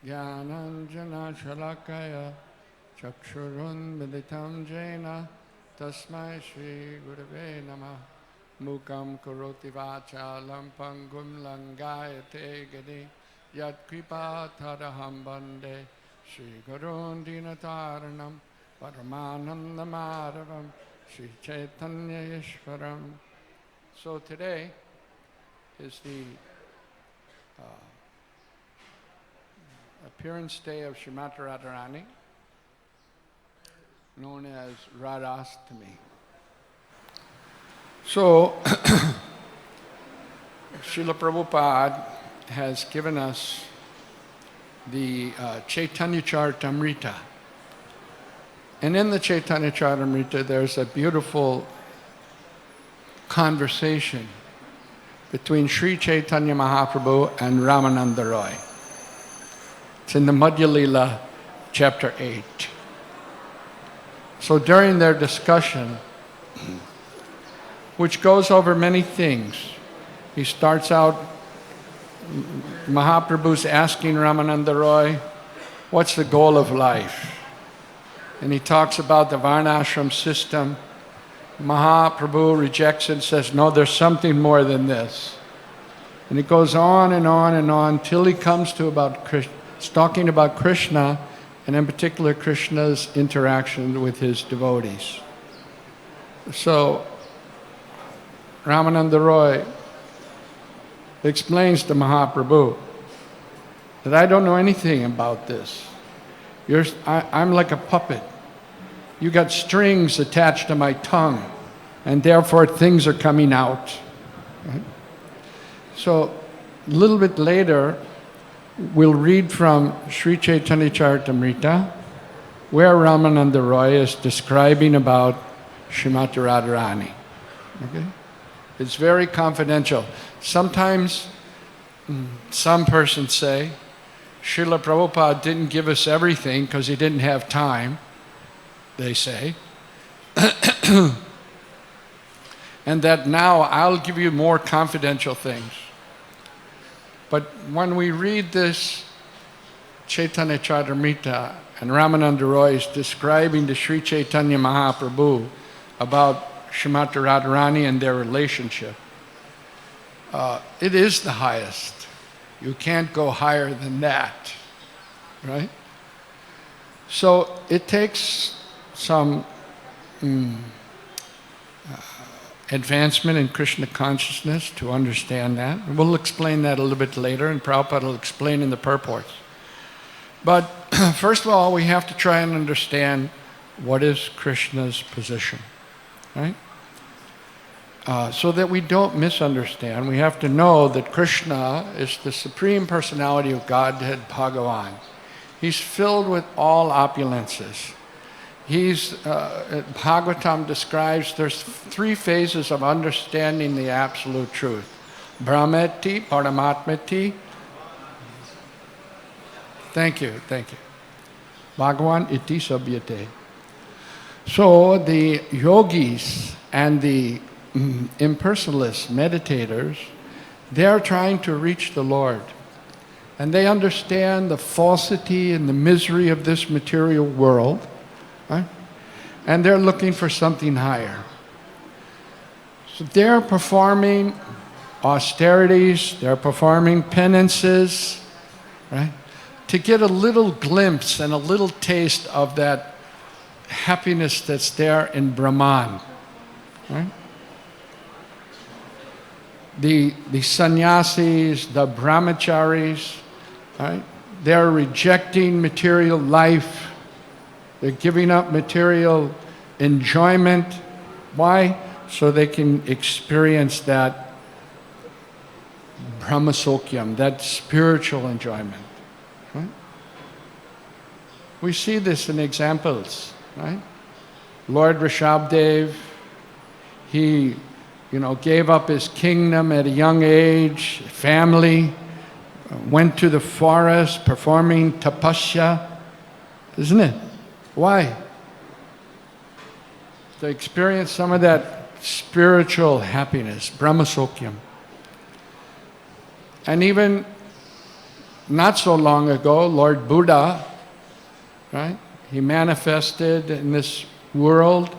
Jnananjana Shalakaya Chakshurunmilitam Jena Tasmai Shri Gurave Namah Mukam Karoti Vachalam Pangum Langayate Gadi Yat Kripa Tadaham Bande Shri Gurun Dinataranam Paramananda Madhavam Shri Chaitanya Ishvaram. So today is the appearance day of Srimati Radharani, known as Radhastami. So, Srila Prabhupada has given us the Chaitanya Charitamrita. And in the Chaitanya Charitamrita, there's a beautiful conversation between Sri Chaitanya Mahaprabhu and Ramananda Roy. It's in the Madhya Lila, chapter 8. So during their discussion, which goes over many things, he starts out, Mahaprabhu's asking Ramananda Roy, what's the goal of life? And he talks about the Varnashram system. Mahaprabhu rejects it and says, no, there's something more than this. And it goes on and on and on till he comes to about Krishna. It's talking about Krishna, and in particular Krishna's interaction with his devotees. So Ramananda Roy explains to Mahaprabhu that I don't know anything about this. I'm like a puppet. You got strings attached to my tongue, and therefore things are coming out. Right? So a little bit later, we'll read from Sri Chaitanya Charitamrita, where Ramananda Roy is describing about Srimati Radharani. Okay? It's very confidential. Sometimes some persons say, Srila Prabhupada didn't give us everything because he didn't have time, they say. And that now I'll give you more confidential things. But when we read this Chaitanya Charitamrita and Ramananda Roy is describing to Sri Chaitanya Mahaprabhu about Srimati Radharani and their relationship, it is the highest. You can't go higher than that, right? So it takes some advancement in Krishna consciousness to understand that. And we'll explain that a little bit later, and Prabhupada will explain in the purports. But first of all, we have to try and understand what is Krishna's position, right? So that we don't misunderstand, we have to know that Krishna is the Supreme Personality of Godhead, Bhagavan. He's filled with all opulences. Bhagavatam describes there's 3 phases of understanding the absolute truth. Brahmeti, Paramatmeti. Thank you. Bhagavan iti sabhyate. So the yogis and the impersonalist meditators, they're trying to reach the Lord. And they understand the falsity and the misery of this material world. Right? And they're looking for something higher. So they're performing austerities, they're performing penances, right? To get a little glimpse and a little taste of that happiness that's there in Brahman. Right? The sannyasis, the brahmacharis, right? They're rejecting material life. They're giving up material enjoyment. Why? So they can experience that brahmasokyam, that spiritual enjoyment. Right? We see this in examples, right? Lord Rishabdev, he gave up his kingdom at a young age, family, went to the forest performing tapasya, isn't it? Why? To experience some of that spiritual happiness, brahmasokyam. And even not so long ago, Lord Buddha, right? He manifested in this world,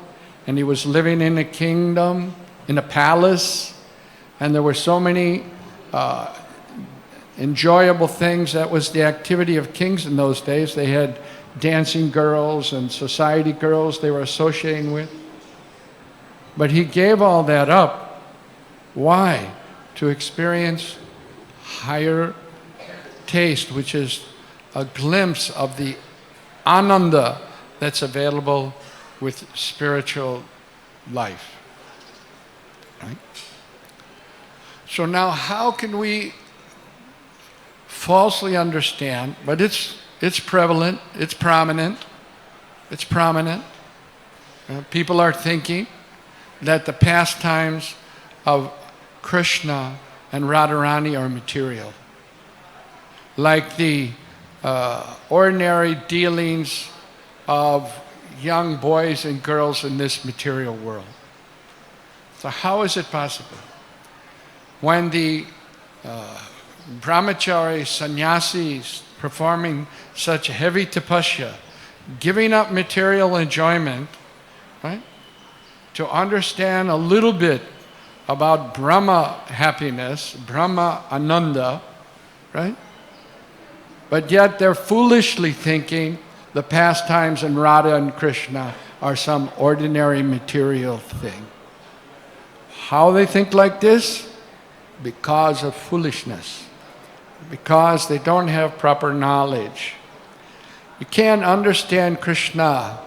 and he was living in a kingdom, in a palace, and there were so many enjoyable things. That was the activity of kings in those days. They had dancing girls and society girls they were associating with. But he gave all that up. Why? To experience higher taste, which is a glimpse of the ananda that's available with spiritual life. Right? So now how can we falsely understand, but it's prevalent, it's prominent. People are thinking that the pastimes of Krishna and Radharani are material. Like the ordinary dealings of young boys and girls in this material world. So how is it possible? When the brahmachari sannyasis performing such heavy tapasya, giving up material enjoyment, right, to understand a little bit about Brahma happiness, Brahma ananda, right? But yet they're foolishly thinking the pastimes in Radha and Krishna are some ordinary material thing. How they think like this? Because of foolishness. Because they don't have proper knowledge. You can't understand Krishna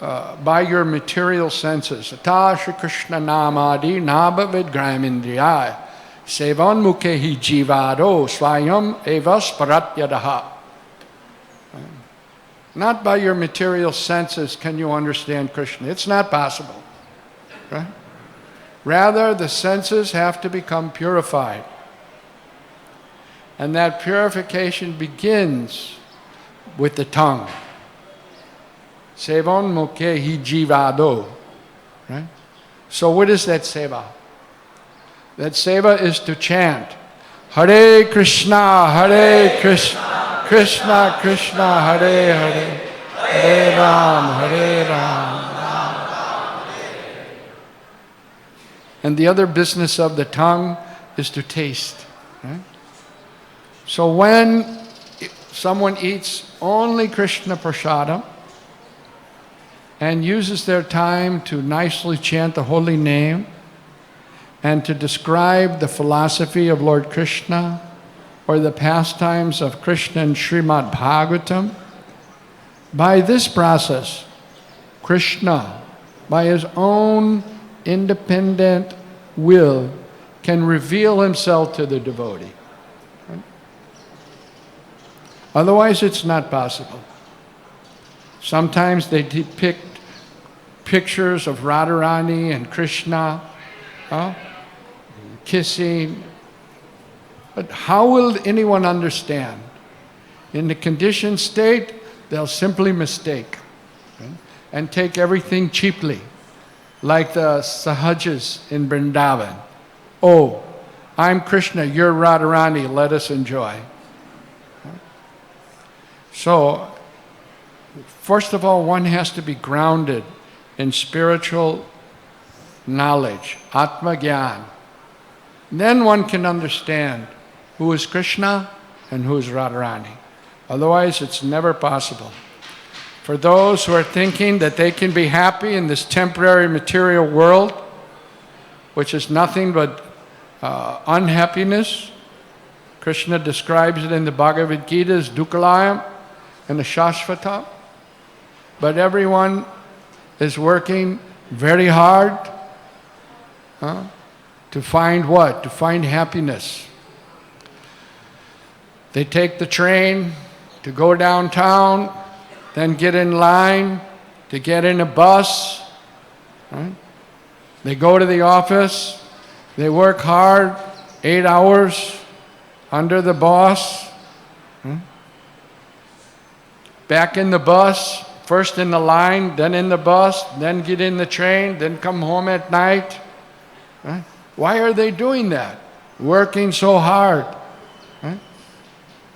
by your material senses. Ata Shri Krishna namadi nabhavid gramindriyai sevan mukhehi jivado swayam evas paratyadaha. Not by your material senses can you understand Krishna. It's not possible. Right? Rather, the senses have to become purified. And that purification begins with the tongue. Sevan mukhehi jivado. Right? So what is that seva? That seva is to chant Hare Krishna, Hare Krishna, Krishna Krishna, Hare Hare, Hare Ram, Hare Ram, Ram Ram, Hare. And the other business of the tongue is to taste. Right? So when someone eats only Krishna prasadam and uses their time to nicely chant the holy name and to describe the philosophy of Lord Krishna or the pastimes of Krishna and Srimad Bhagavatam, by this process, Krishna, by his own independent will, can reveal himself to the devotee. Right? Otherwise, it's not possible. Sometimes they depict pictures of Radharani and Krishna kissing. But how will anyone understand? In the conditioned state, they'll simply mistake, okay, and take everything cheaply, like the sahajas in Vrindavan. Oh, I'm Krishna, you're Radharani, let us enjoy. So, first of all, one has to be grounded in spiritual knowledge, Atma Gyan. Then one can understand who is Krishna and who is Radharani. Otherwise, it's never possible. For those who are thinking that they can be happy in this temporary material world, which is nothing but unhappiness, Krishna describes it in the Bhagavad-gita as dukkhalayam and the shashvatam. But everyone is working very hard to find what? To find happiness. They take the train to go downtown, then get in line to get in a bus. Right? They go to the office, they work hard, 8 hours under the boss. Back in the bus, first in the line, then in the bus, then get in the train, then come home at night. Right? Why are they doing that? Working so hard. Right?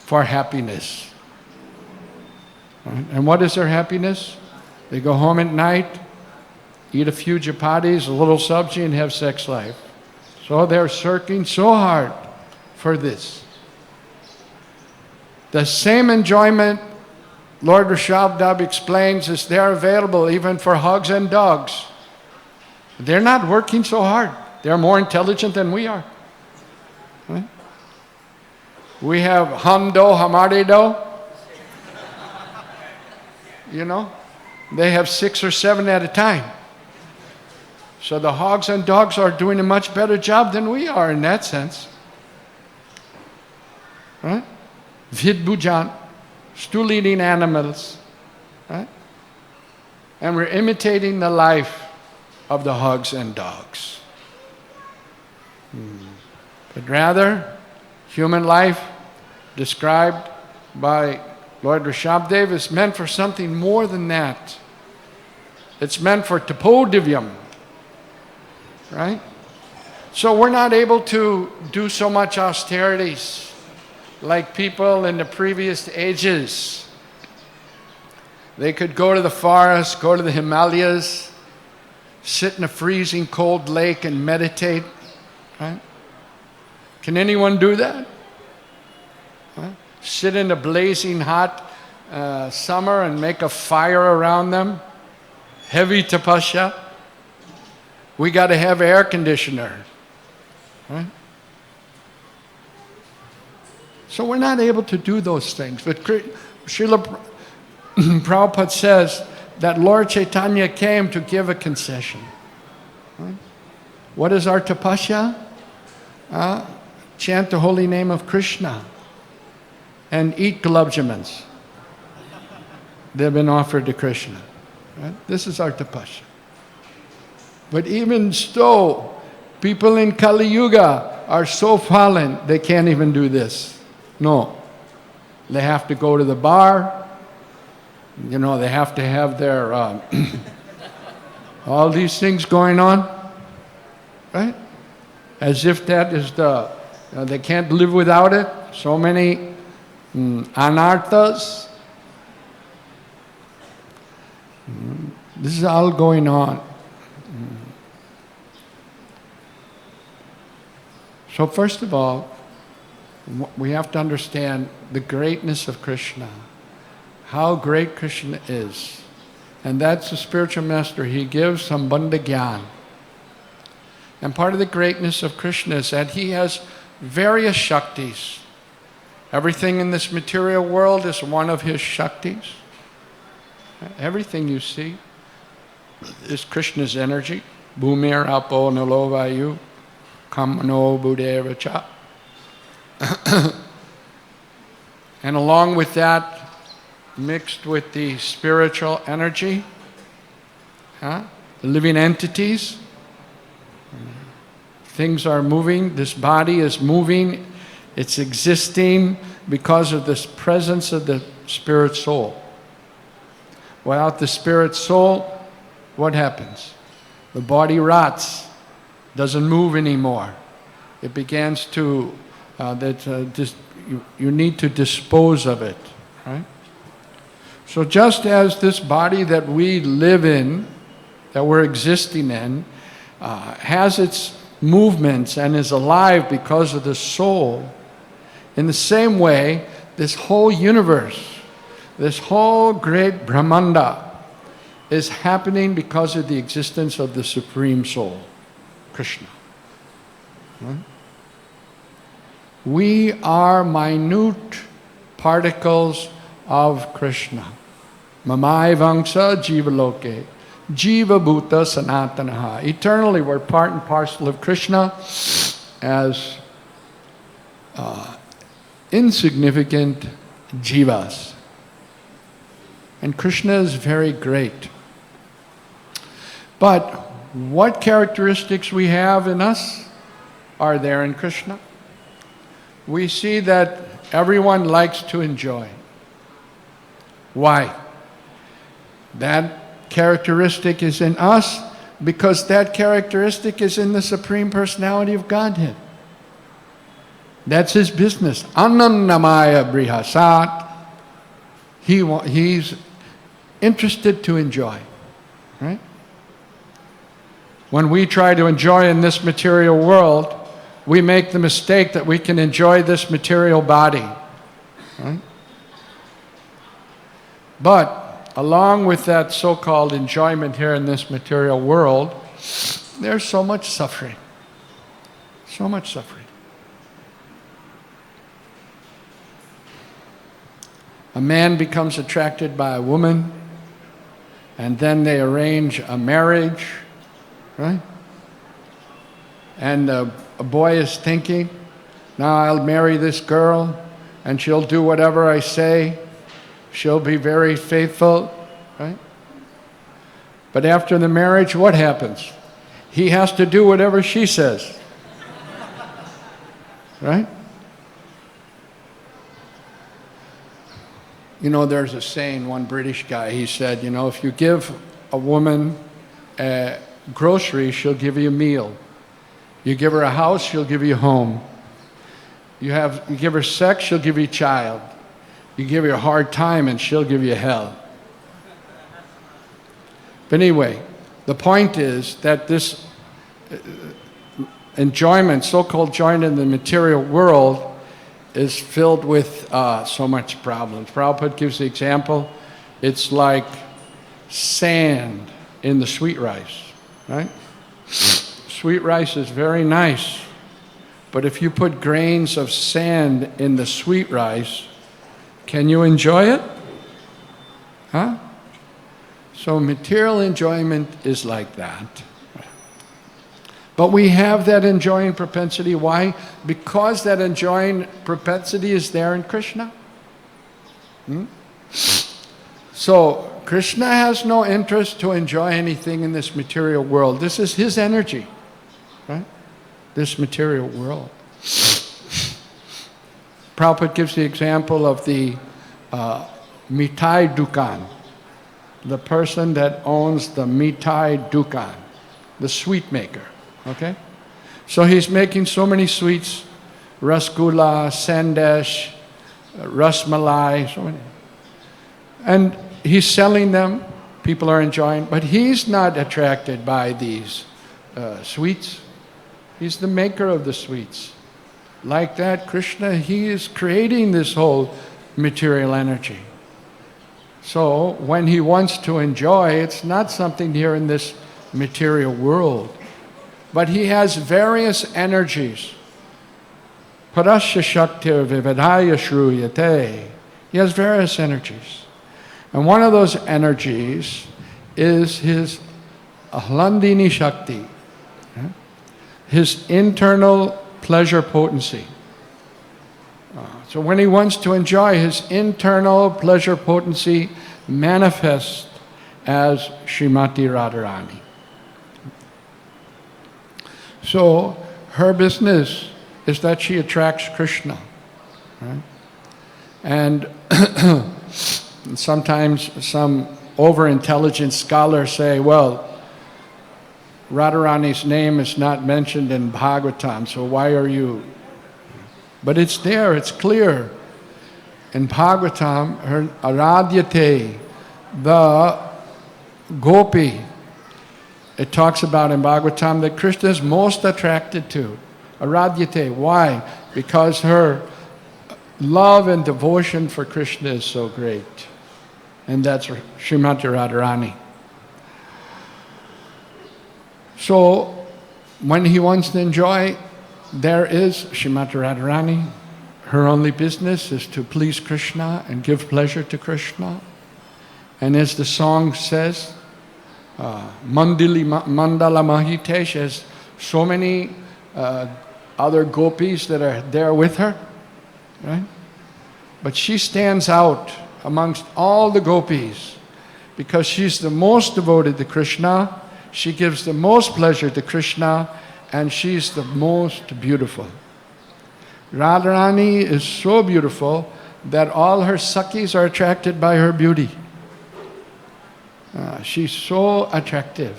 for happiness. Right? And what is their happiness? They go home at night, eat a few chapatis, a little sabji, and have sex life. So they're searching so hard for this. The same enjoyment, Lord Rishabhdab explains, is there available even for hogs and dogs. They're not working so hard. They're more intelligent than we are. Right? We have hum do, hamare do. You know, they have 6 or 7 at a time. So the hogs and dogs are doing a much better job than we are in that sense. Right? Vidbhujan, stool eating animals. Right? And we're imitating the life of the hogs and dogs. But rather, human life described by Lord Rishabhdev is meant for something more than that. It's meant for tapodivyam. Right? So we're not able to do so much austerities like people in the previous ages. They could go to the forest, go to the Himalayas, sit in a freezing cold lake and meditate. Right? Can anyone do that? Right? Sit in a blazing hot summer and make a fire around them? Heavy tapasya? We got to have air conditioner. Right? So we're not able to do those things. But Srila Prabhupada says that Lord Chaitanya came to give a concession. Right? What is our tapasya? Chant the holy name of Krishna and eat gulab jamans. They've been offered to Krishna. Right? This is our tapasya. But even so, people in Kali Yuga are so fallen, they can't even do this. No. They have to go to the bar. You know, they have to have their, all these things going on. Right? As if that is they can't live without it. So many anarthas. This is all going on. So first of all, we have to understand the greatness of Krishna, how great Krishna is. And that's the spiritual master. He gives sambandha gyan. And part of the greatness of Krishna is that he has various shaktis. Everything in this material world is one of his shaktis. Everything you see is Krishna's energy. Bhumir apo nalo vayu kamano buddheva cha. And along with that, mixed with the spiritual energy, the living entities, things are moving, this body is moving, it's existing because of this presence of the spirit soul. Without the spirit soul, what happens? The body rots, doesn't move anymore. It begins to, you need to dispose of it, right? So just as this body that we live in, that we're existing in, has its movements and is alive because of the soul, in the same way, this whole universe, this whole great Brahmanda is happening because of the existence of the Supreme Soul, Krishna. Right? We are minute particles of Krishna. Mamai vangsa jivaloke, jiva bhuta sanatanaha. Eternally we're part and parcel of Krishna as insignificant jivas. And Krishna is very great. But what characteristics we have in us are there in Krishna? We see that everyone likes to enjoy. Why? That characteristic is in us because that characteristic is in the Supreme Personality of Godhead. That's his business. Anandamaya brihasat. He's interested to enjoy, right? When we try to enjoy in this material world, we make the mistake that we can enjoy this material body, right? But along with that so-called enjoyment here in this material world, there's so much suffering. So much suffering. A man becomes attracted by a woman, and then they arrange a marriage, right? And a boy is thinking, now I'll marry this girl, and she'll do whatever I say. She'll be very faithful, right? But after the marriage, what happens? He has to do whatever she says, right? You know, there's a saying, one British guy, he said, you know, if you give a woman groceries, she'll give you a meal. You give her a house, she'll give you a home. You give her sex, she'll give you a child. You give her a hard time and she'll give you hell. But anyway, the point is that this enjoyment, so-called enjoyment in the material world, is filled with so much problems. Prabhupada gives the example, it's like sand in the sweet rice, right? Sweet rice is very nice, but if you put grains of sand in the sweet rice, can you enjoy it? Huh? So material enjoyment is like that. But we have that enjoying propensity. Why? Because that enjoying propensity is there in Krishna. So Krishna has no interest to enjoy anything in this material world. This is his energy, right? This material world. Prabhupada gives the example of the mitai dukan, the person that owns the mitai dukan, the sweet maker. Okay? So he's making so many sweets, rasgulla, sandesh, rasmalai, so many. And he's selling them, people are enjoying, but he's not attracted by these sweets. He's the maker of the sweets. Like that, Krishna, he is creating this whole material energy. So when he wants to enjoy, it's not something here in this material world. But he has various energies. Parasya Shaktir Vivedhaya Shruyate. He has various energies. And one of those energies is his Ahlandini Shakti, his internal pleasure potency. So when he wants to enjoy, his internal pleasure potency manifests as Srimati Radharani. So her business is that she attracts Krishna, right? And sometimes some over-intelligent scholars say, well, Radharani's name is not mentioned in Bhagavatam, so why are you? But it's there, it's clear. In Bhagavatam, her Aradyate, the gopi, it talks about in Bhagavatam that Krishna is most attracted to. Aradyate, why? Because her love and devotion for Krishna is so great. And that's Srimati Radharani. So, when he wants to enjoy, there is Srimati Radharani. Her only business is to please Krishna and give pleasure to Krishna. And as the song says, Mandala Mahitesh has so many other gopis that are there with her, right? But she stands out amongst all the gopis because she's the most devoted to Krishna, she gives the most pleasure to Krishna, and she's the most beautiful. Radharani is so beautiful that all her sakhis are attracted by her beauty. She's so attractive.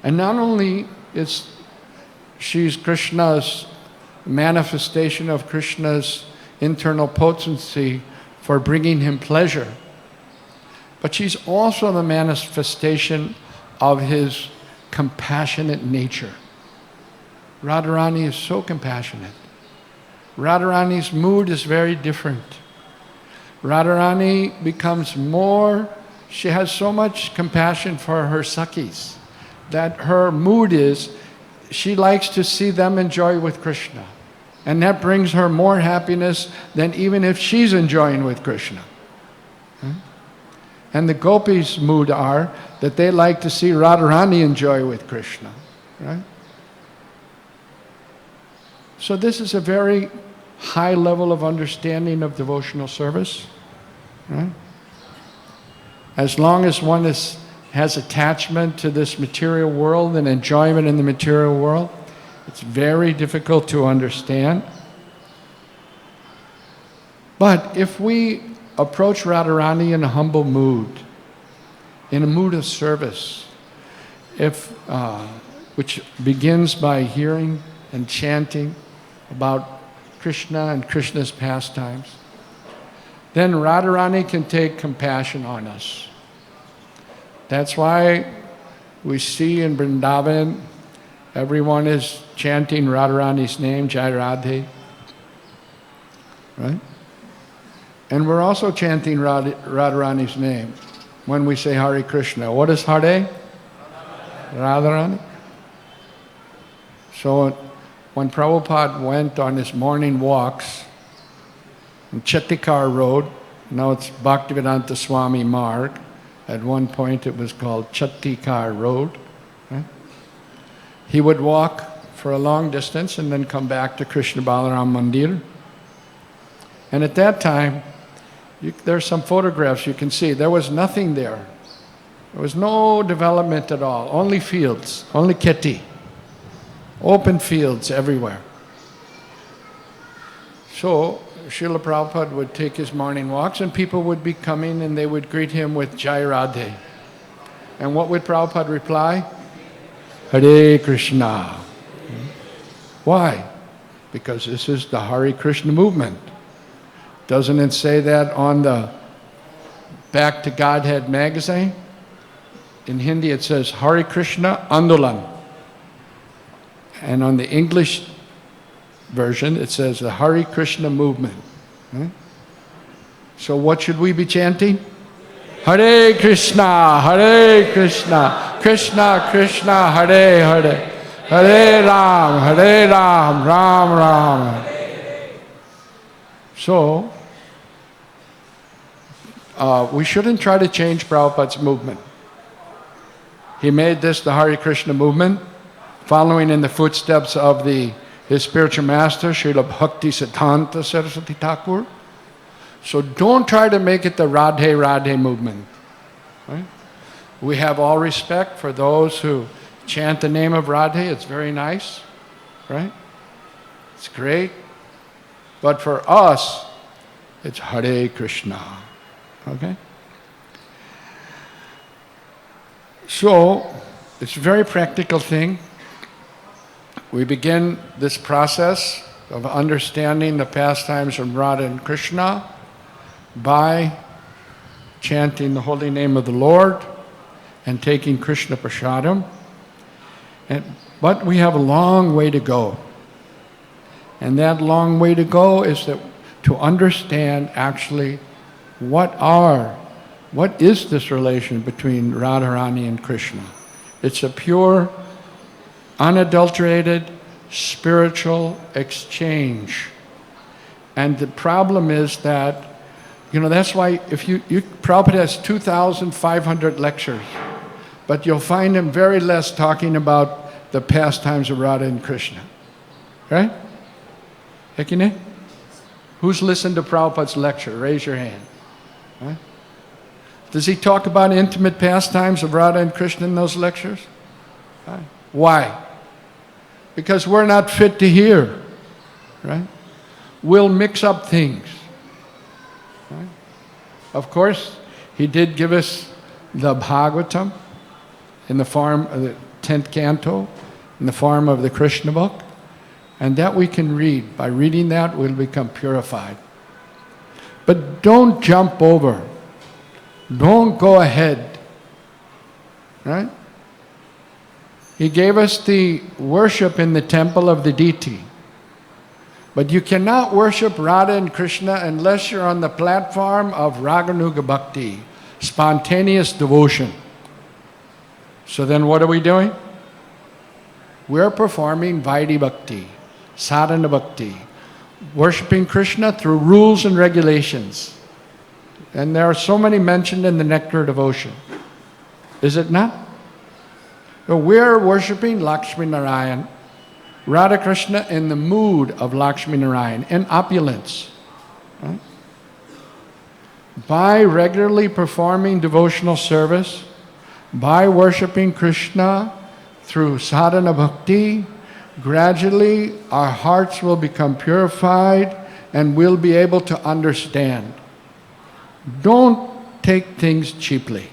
And not only is she's Krishna's manifestation of Krishna's internal potency for bringing him pleasure. But she's also the manifestation of his compassionate nature. Radharani is so compassionate. Radharani's mood is very different. Radharani becomes more, she has so much compassion for her Sakhis that her mood is, she likes to see them enjoy with Krishna. And that brings her more happiness than even if she's enjoying with Krishna. And the gopis' mood are that they like to see Radharani enjoy with Krishna. Right? So this is a very high level of understanding of devotional service. Right? As long as one has attachment to this material world and enjoyment in the material world, it's very difficult to understand. But if we approach Radharani in a humble mood, in a mood of service, which begins by hearing and chanting about Krishna and Krishna's pastimes, then Radharani can take compassion on us. That's why we see in Vrindavan, everyone is chanting Radharani's name, Jai Radhe. Right? And we're also chanting Radharani's name when we say Hare Krishna. What is Hare? Radharani. So when Prabhupada went on his morning walks on Chettikar Road, now it's Bhaktivedanta Swami Marg. At one point it was called Chettikar Road. Right? He would walk for a long distance and then come back to Krishna Balaram Mandir. And at that time, there's some photographs you can see. There was nothing there. There was no development at all. Only fields, only kheti. Open fields everywhere. So Srila Prabhupada would take his morning walks and people would be coming and they would greet him with Jai Radhe. And what would Prabhupada reply? Hare Krishna. Why? Because this is the Hare Krishna movement. Doesn't it say that on the Back to Godhead magazine? In Hindi it says Hare Krishna Andolan. And on the English version it says the Hare Krishna movement. So what should we be chanting? Hare Krishna, Hare Krishna, Krishna Krishna, Hare Hare, Hare Ram, Ram Ram. So, we shouldn't try to change Prabhupada's movement. He made this the Hare Krishna movement, following in the footsteps of his spiritual master, Srila Bhakti Siddhanta Saraswati Thakur. So don't try to make it the Radhe Radhe movement. Right? We have all respect for those who chant the name of Radhe. It's very nice, right? It's great. But for us, it's Hare Krishna. Okay? So, it's a very practical thing. We begin this process of understanding the pastimes of Radha and Krishna by chanting the holy name of the Lord and taking Krishna Prasadam. But we have a long way to go. And that long way to go is to understand actually what is this relation between Radharani and Krishna. It's a pure, unadulterated, spiritual exchange. And the problem is that, that's why Prabhupada has 2,500 lectures, but you'll find him very less talking about the pastimes of Radha and Krishna. Right? Ekine? Who's listened to Prabhupada's lecture? Raise your hand. Right? Does he talk about intimate pastimes of Radha and Krishna in those lectures? Right. Why? Because we're not fit to hear. Right? We'll mix up things. Right? Of course, he did give us the Bhagavatam in the form of the 10th canto, in the form of the Krishna book, and that we can read. By reading that, we'll become purified. But don't jump over. Don't go ahead. Right? He gave us the worship in the temple of the deity. But you cannot worship Radha and Krishna unless you're on the platform of Raganuga Bhakti, spontaneous devotion. So then what are we doing? We're performing Vaidhi Bhakti, Sadhana Bhakti, worshipping Krishna through rules and regulations. And there are so many mentioned in the Nectar Devotion. Is it not? So we're worshipping Lakshmi Narayan, Radha Krishna in the mood of Lakshmi Narayan, in opulence. Right? By regularly performing devotional service, by worshipping Krishna through sadhana bhakti, gradually our hearts will become purified and we'll be able to understand. Don't take things cheaply.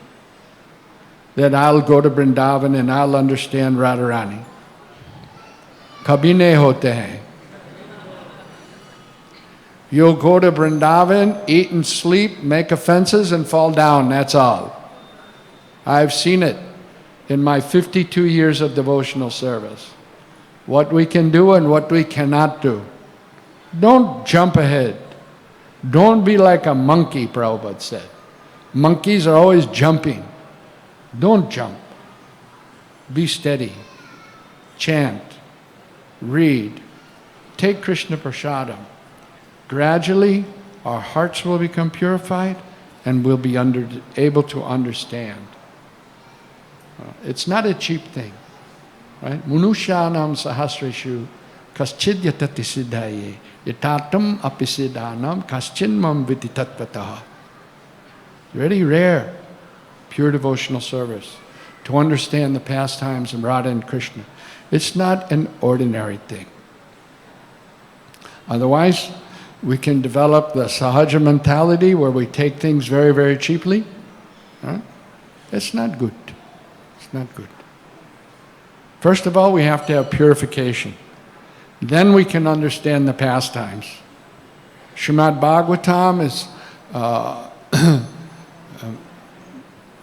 That I'll go to Vrindavan and I'll understand Radharani. Kabhi nahi hote hain. You'll go to Vrindavan, eat and sleep, make offenses and fall down, that's all. I've seen it in my 52 years of devotional service. What we can do and what we cannot do. Don't jump ahead. Don't be like a monkey, Prabhupada said. Monkeys are always jumping. Don't jump. Be steady. Chant. Read. Take Krishna Prasadam. Gradually, our hearts will become purified and we'll be able to understand. It's not a cheap thing. Right? Munushanam sahasreshu kaschid yatati siddhaye yatatam apisiddhanam kaschinmam viti tattvataha. Very rare, pure devotional service to understand the pastimes of Radha and Krishna. It's not an ordinary thing. Otherwise, we can develop the sahaja mentality where we take things very, very cheaply. Right? It's not good. It's not good. First of all, we have to have purification. Then we can understand the pastimes. Srimad Bhagavatam is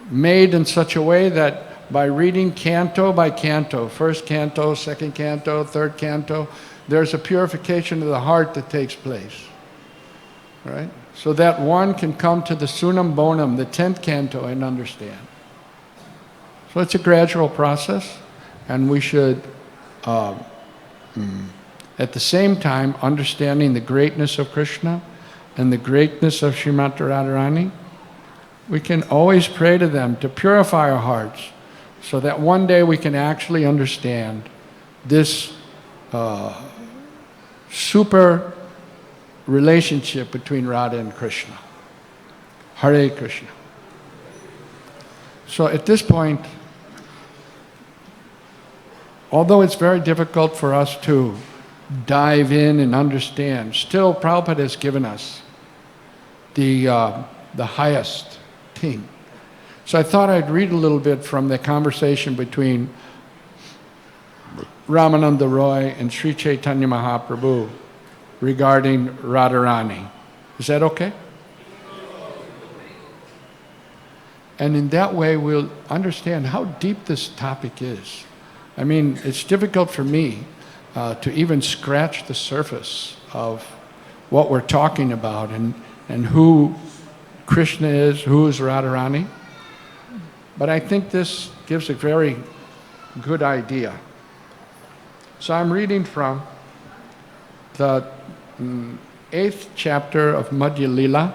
made in such a way that by reading canto by canto, first canto, second canto, third canto, there's a purification of the heart that takes place. Right? So that one can come to the Sunam Bonam, the 10th canto, and understand. So it's a gradual process, and we should, at the same time, understanding the greatness of Krishna and the greatness of Srimati Radharani, we can always pray to them to purify our hearts so that one day we can actually understand this super relationship between Radha and Krishna. Hare Krishna. So at this point, although it's very difficult for us to dive in and understand, still Prabhupada has given us the highest thing. So I thought I'd read a little bit from the conversation between Ramananda Roy and Sri Chaitanya Mahaprabhu regarding Radharani. Is that okay? And in that way we'll understand how deep this topic is. I mean, it's difficult for me to even scratch the surface of what we're talking about and who Krishna is, who is Radharani. But I think this gives a very good idea. So I'm reading from the 8th chapter of Madhya Lila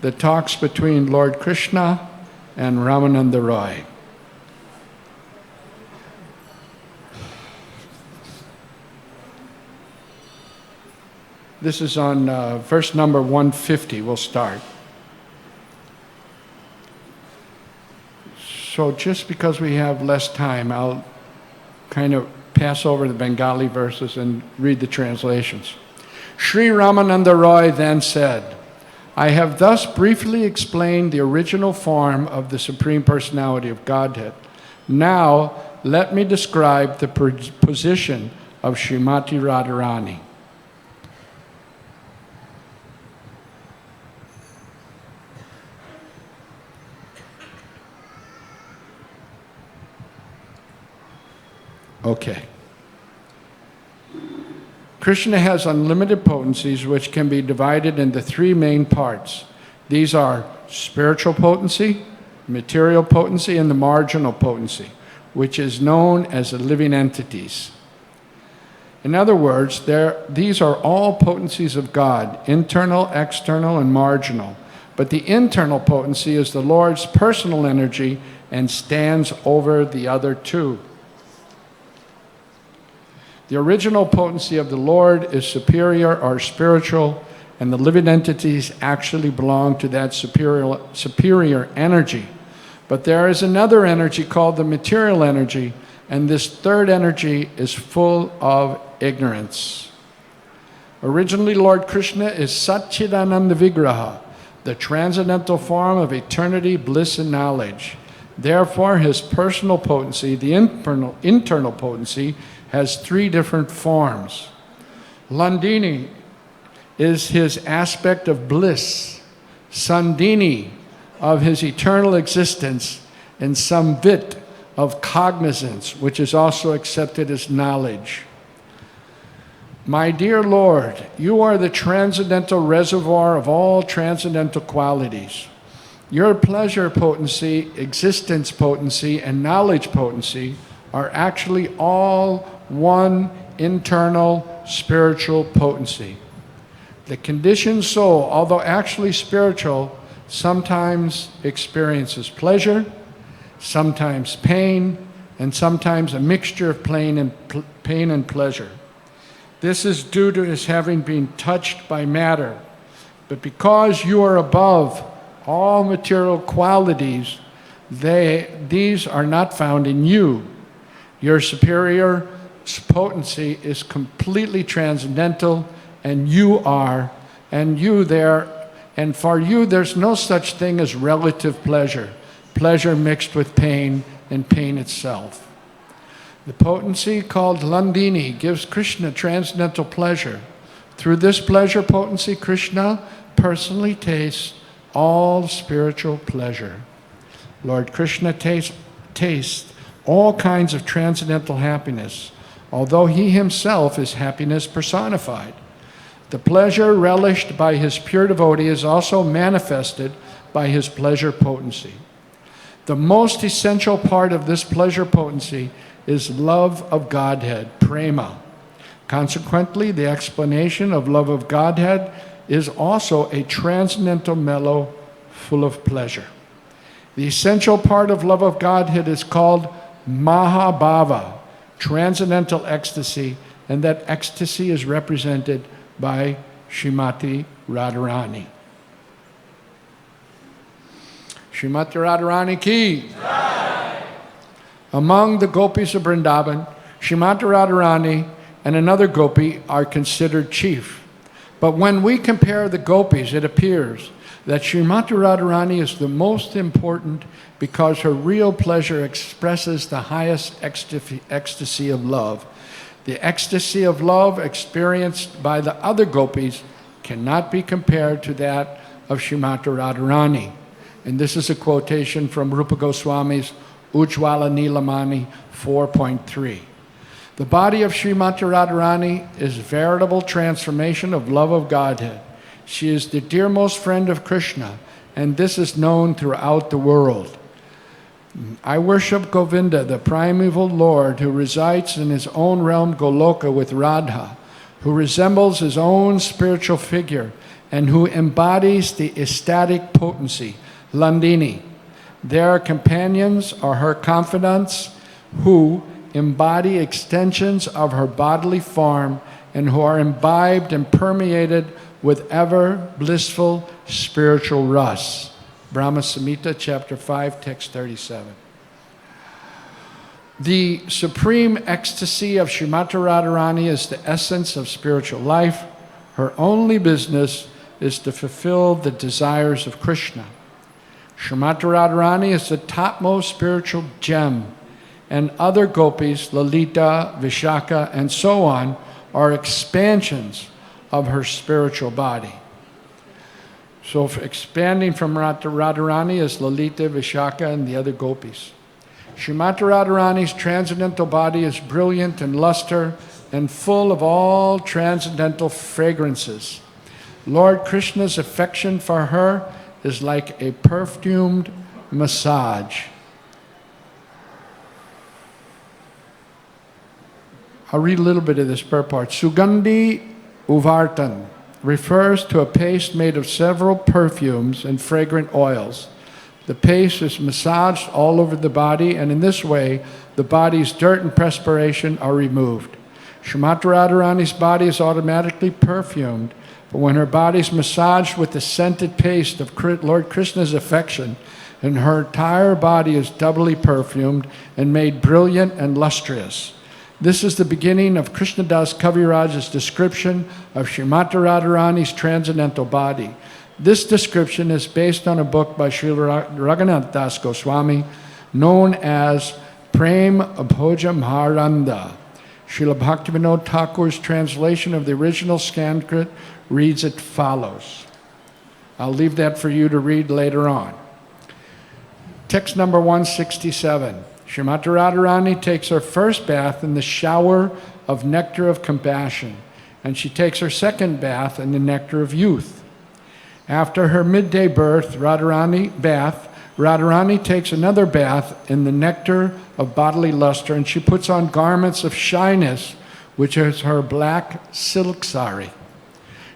that talks between Lord Krishna and Ramananda Roy. This is on verse number 150, we'll start. So just because we have less time, I'll kind of pass over the Bengali verses and read the translations. Sri Ramananda Roy then said, I have thus briefly explained the original form of the Supreme Personality of Godhead. Now, let me describe the position of Srimati Radharani. Okay. Krishna has unlimited potencies which can be divided into three main parts. These are spiritual potency, material potency, and the marginal potency, which is known as the living entities. In other words, these are all potencies of God, internal, external, and marginal. But the internal potency is the Lord's personal energy and stands over the other two. The original potency of the Lord is superior or spiritual, and the living entities actually belong to that superior energy. But there is another energy called the material energy, and this third energy is full of ignorance. Originally, Lord Krishna is Satchidananda Vigraha, the transcendental form of eternity, bliss, and knowledge. Therefore, his personal potency, the internal potency, has three different forms. Landini is his aspect of bliss, Sandini of his eternal existence, and Samvit of cognizance, which is also accepted as knowledge. My dear Lord, you are the transcendental reservoir of all transcendental qualities. Your pleasure potency, existence potency, and knowledge potency are actually all one internal spiritual potency. The conditioned soul, although actually spiritual, sometimes experiences pleasure, sometimes pain, and sometimes a mixture of pain and pleasure. This is due to his having been touched by matter. But because you are above all material qualities, these are not found in you. Your superior potency is completely transcendental, and you are, and you there, and for you there's no such thing as relative pleasure, pleasure mixed with pain and pain itself. The potency called Landini gives Krishna transcendental pleasure. Through this pleasure potency, Krishna personally tastes all spiritual pleasure. Lord Krishna tastes all kinds of transcendental happiness, although he himself is happiness personified. The pleasure relished by his pure devotee is also manifested by his pleasure potency. The most essential part of this pleasure potency is love of Godhead, prema. Consequently, the explanation of love of Godhead is also a transcendental mellow full of pleasure. The essential part of love of Godhead is called Mahabhava, transcendental ecstasy, and that ecstasy is represented by Srimati Radharani. Srimati Radharani ki. Among the gopis of Vrindavan, Srimati Radharani and another gopi are considered chief. But when we compare the gopis, it appears that Srimati Radharani is the most important because her real pleasure expresses the highest ecstasy of love. The ecstasy of love experienced by the other gopis cannot be compared to that of Srimati Radharani. And this is a quotation from Rupa Goswami's Ujjwala Nilamani 4.3. The body of Srimati Radharani is veritable transformation of love of Godhead. She is the dearmost friend of Krishna, and this is known throughout the world. I worship Govinda, the primeval Lord, who resides in his own realm Goloka with Radha, who resembles his own spiritual figure, and who embodies the ecstatic potency, Landini. Their companions are her confidants, who embody extensions of her bodily form and who are imbibed and permeated with ever blissful spiritual ras. Brahma Samhita, chapter 5, text 37. The supreme ecstasy of Srimati Radharani is the essence of spiritual life. Her only business is to fulfill the desires of Krishna. Srimati Radharani is the topmost spiritual gem. and other gopis, Lalita, Vishaka, and so on, are expansions of her spiritual body. So expanding from Radharani is Lalita, Vishaka, and the other gopis. Srimati Radharani's transcendental body is brilliant in luster and full of all transcendental fragrances. Lord Krishna's affection for her is like a perfumed massage. I'll read a little bit of this purport. Sugandhi Uvartan refers to a paste made of several perfumes and fragrant oils. The paste is massaged all over the body, and in this way, the body's dirt and perspiration are removed. Srimati Radharani's body is automatically perfumed, but when her body is massaged with the scented paste of Lord Krishna's affection, and her entire body is doubly perfumed and made brilliant and lustrous. This is the beginning of Krishnadas Kaviraj's description of Srimati Radharani's transcendental body. This description is based on a book by Srila Raghunath Das Goswami known as Prem Bhoja Maharanda. Srila Bhaktivinoda Thakur's translation of the original Sanskrit reads as follows. I'll leave that for you to read later on. Text number 167. Srimati Radharani takes her first bath in the shower of nectar of compassion, and she takes her second bath in the nectar of youth. After her midday Radharani takes another bath in the nectar of bodily luster, and she puts on garments of shyness, which is her black silk sari.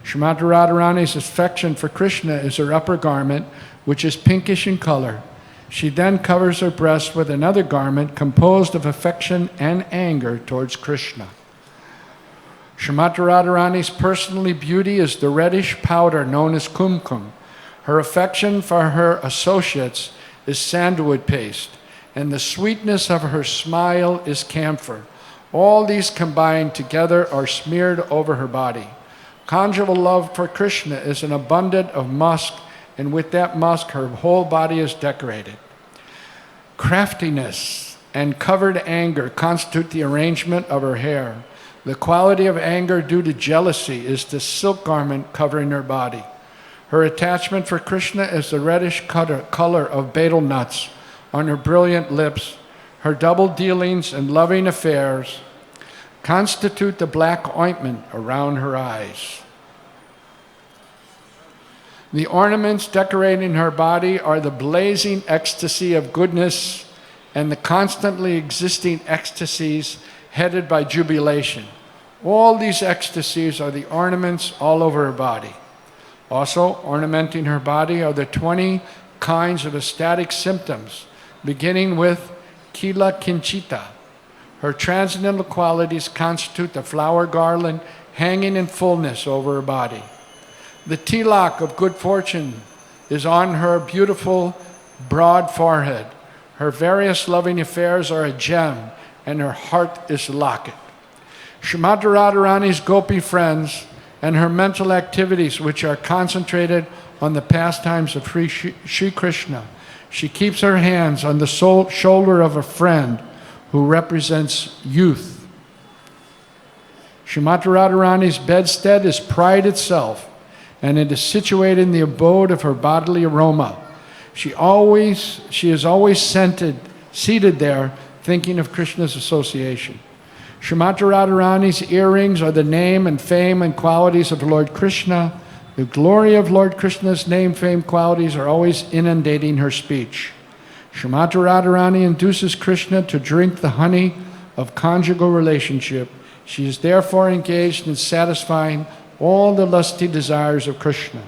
Srimati Radharani's affection for Krishna is her upper garment, which is pinkish in color. She then covers her breast with another garment composed of affection and anger towards Krishna. Srimati Radharani's personal beauty is the reddish powder known as kumkum. Her affection for her associates is sandalwood paste, and the sweetness of her smile is camphor. All these combined together are smeared over her body. Conjugal love for Krishna is an abundance of musk, and with that musk her whole body is decorated. Craftiness and covered anger constitute the arrangement of her hair. The quality of anger due to jealousy is the silk garment covering her body. Her attachment for Krishna is the reddish color of betel nuts on her brilliant lips. Her double dealings and loving affairs constitute the black ointment around her eyes. The ornaments decorating her body are the blazing ecstasy of goodness and the constantly existing ecstasies headed by jubilation. All these ecstasies are the ornaments all over her body. Also, ornamenting her body are the 20 kinds of ecstatic symptoms, beginning with Kila Kinchita. Her transcendental qualities constitute the flower garland hanging in fullness over her body. The tilak of good fortune is on her beautiful, broad forehead. Her various loving affairs are a gem, and her heart is locket. Srimati Radharani's gopi friends and her mental activities, which are concentrated on the pastimes of Sri Krishna. She keeps her hands on the shoulder of a friend who represents youth. Srimati Radharani's bedstead is pride itself, and it is situated in the abode of her bodily aroma. She is always seated there, thinking of Krishna's association. Srimati Radharani's earrings are the name and fame and qualities of Lord Krishna. The glory of Lord Krishna's name, fame, qualities are always inundating her speech. Srimati Radharani induces Krishna to drink the honey of conjugal relationship. She is therefore engaged in satisfying all the lusty desires of Krishna.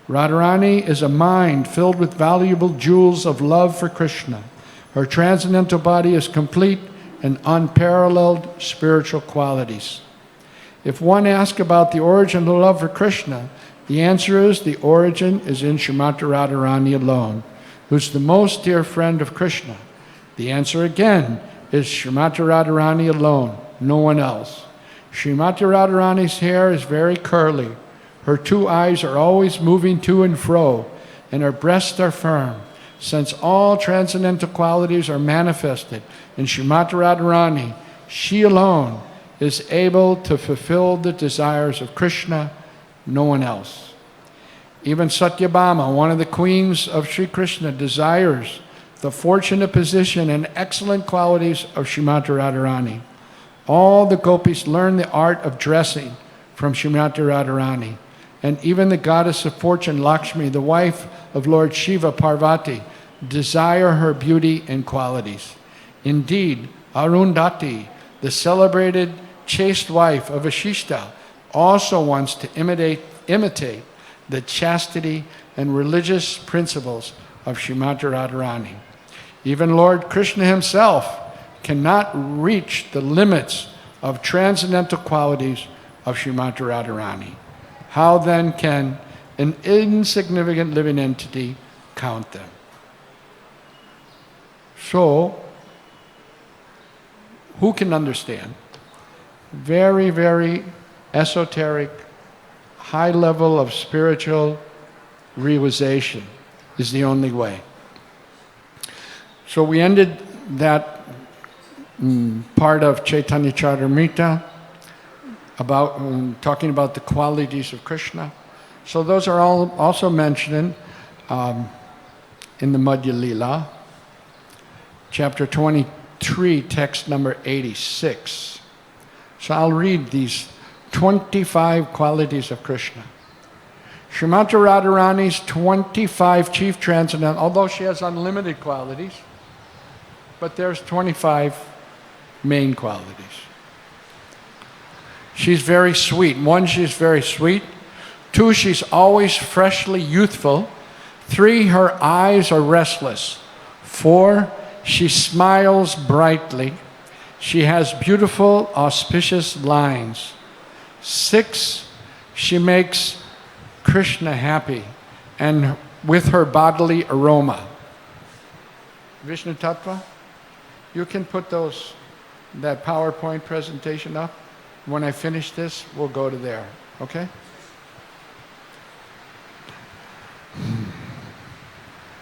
Radharani is a mind filled with valuable jewels of love for Krishna. Her transcendental body is complete and unparalleled spiritual qualities. If one asks about the origin of the love for Krishna, the answer is the origin is in Srimati Radharani alone, who's the most dear friend of Krishna. The answer again is Srimati Radharani alone, no one else. Srimati Radharani's hair is very curly. Her two eyes are always moving to and fro, and her breasts are firm. since all transcendental qualities are manifested in Srimati Radharani, she alone is able to fulfill the desires of Krishna, no one else. Even Satyabhama, one of the queens of Sri Krishna, desires the fortunate position and excellent qualities of Srimati Radharani. All the gopis learn the art of dressing from Srimati Radharani. And even the goddess of fortune, Lakshmi, the wife of Lord Shiva, Parvati, desire her beauty and qualities. Indeed, Arundhati, the celebrated chaste wife of Vashishta, also wants to imitate the chastity and religious principles of Srimati Radharani. Even Lord Krishna himself cannot reach the limits of transcendental qualities of Srimati Radharani. How then can an insignificant living entity count them? So, who can understand? Very, very esoteric, high level of spiritual realization is the only way. So we ended that part of Chaitanya Charitamrita about talking about the qualities of Krishna. So those are all also mentioned in the Madhya Lila, chapter 23, text number 86. So I'll read these 25 qualities of Krishna. Srimati Radharani's 25 chief transcendental, although she has unlimited qualities, but there's 25 main qualities. She's very sweet. 1, she's very sweet. 2, she's always freshly youthful. 3, her eyes are restless. 4, she smiles brightly. She has beautiful, auspicious lines. 6, she makes Krishna happy and with her bodily aroma. Vishnu Tattva, you can put that PowerPoint presentation up. When I finish this, we'll go to there, okay?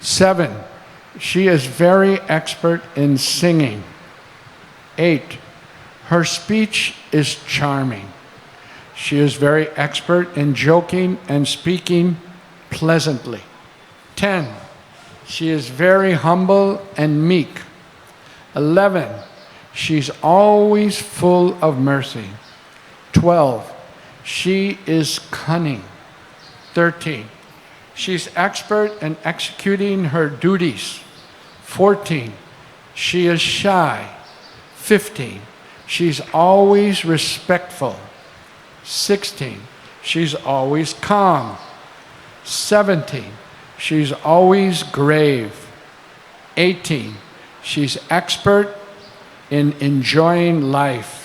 7, she is very expert in singing. 8, her speech is charming. She is very expert in joking and speaking pleasantly. 10, she is very humble and meek. 11, she's always full of mercy. 12, she is cunning. 13, she's expert in executing her duties. 14, she is shy. 15, she's always respectful. 16, she's always calm. 17, she's always grave. 18, she's expert in enjoying life.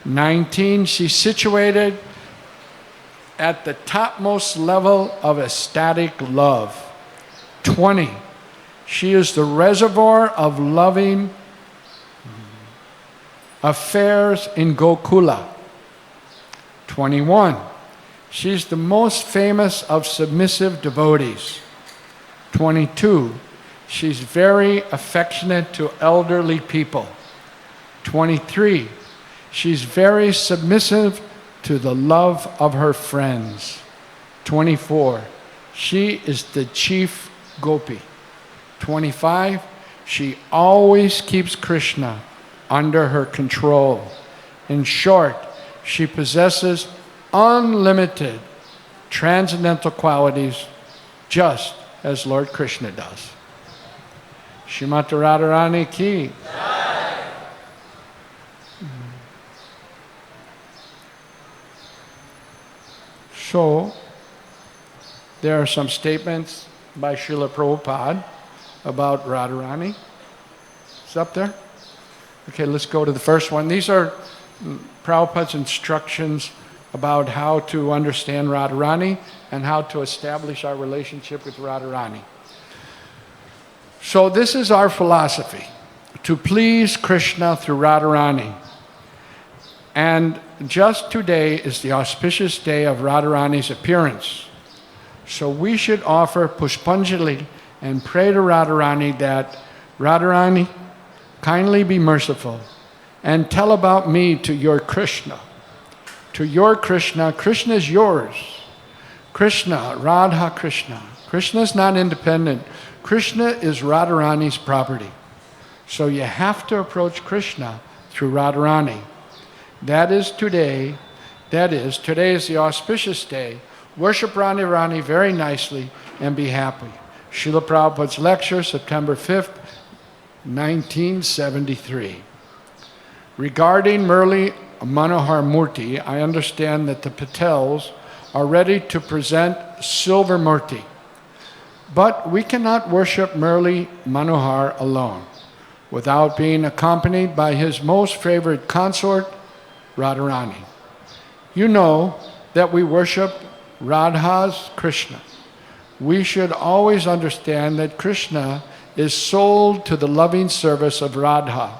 19, she's situated at the topmost level of ecstatic love. 20, she is the reservoir of loving affairs in Gokula. 21, she's the most famous of submissive devotees. 22, she's very affectionate to elderly people. 23, she's very submissive to the love of her friends. 24, she is the chief gopi. 25, she always keeps Krishna under her control. In short, she possesses unlimited transcendental qualities just as Lord Krishna does. Srimati Radharani ki. So, there are some statements by Srila Prabhupada about Radharani. It's up there? Okay, let's go to the first one. These are Prabhupada's instructions about how to understand Radharani and how to establish our relationship with Radharani. So this is our philosophy, to please Krishna through Radharani. And just today is the auspicious day of Radharani's appearance. So we should offer Pushpanjali and pray to Radharani that, Radharani, kindly be merciful and tell about me to your Krishna. To your Krishna, Krishna is yours. Krishna, Radha Krishna. Krishna is not independent. Krishna is Radharani's property. So you have to approach Krishna through Radharani. Today is the auspicious day. Worship Radharani very nicely and be happy. Srila Prabhupada's lecture, September 5th, 1973. Regarding Murli Manohar Murti, I understand that the Patels are ready to present Silver Murti. But we cannot worship Murli Manohar alone without being accompanied by his most favorite consort, Radharani. You know that we worship Radha's Krishna. We should always understand that Krishna is sold to the loving service of Radha.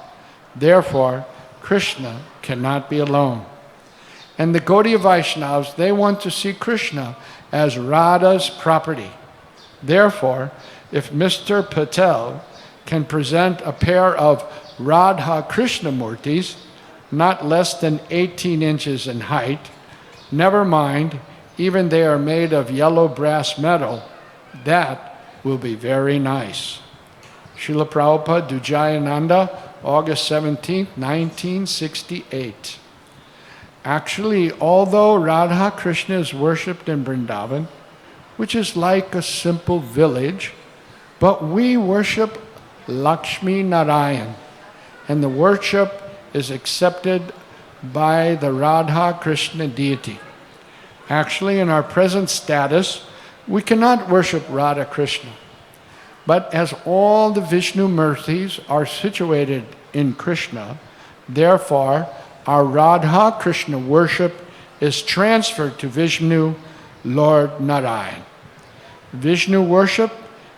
Therefore, Krishna cannot be alone. And the Gaudiya Vaishnavas, they want to see Krishna as Radha's property. Therefore, if Mr. Patel can present a pair of Radha Krishna Murtis, not less than 18 inches in height, never mind, even they are made of yellow brass metal, that will be very nice. Srila Prabhupada, Dujayananda, August 17, 1968. Actually, although Radha Krishna is worshipped in Vrindavan, which is like a simple village, but we worship Lakshmi Narayan, and the worship is accepted by the Radha Krishna deity. Actually, in our present status, we cannot worship Radha Krishna. But as all the Vishnu Murtis are situated in Krishna, therefore our Radha Krishna worship is transferred to Vishnu, Lord Narayan. Vishnu worship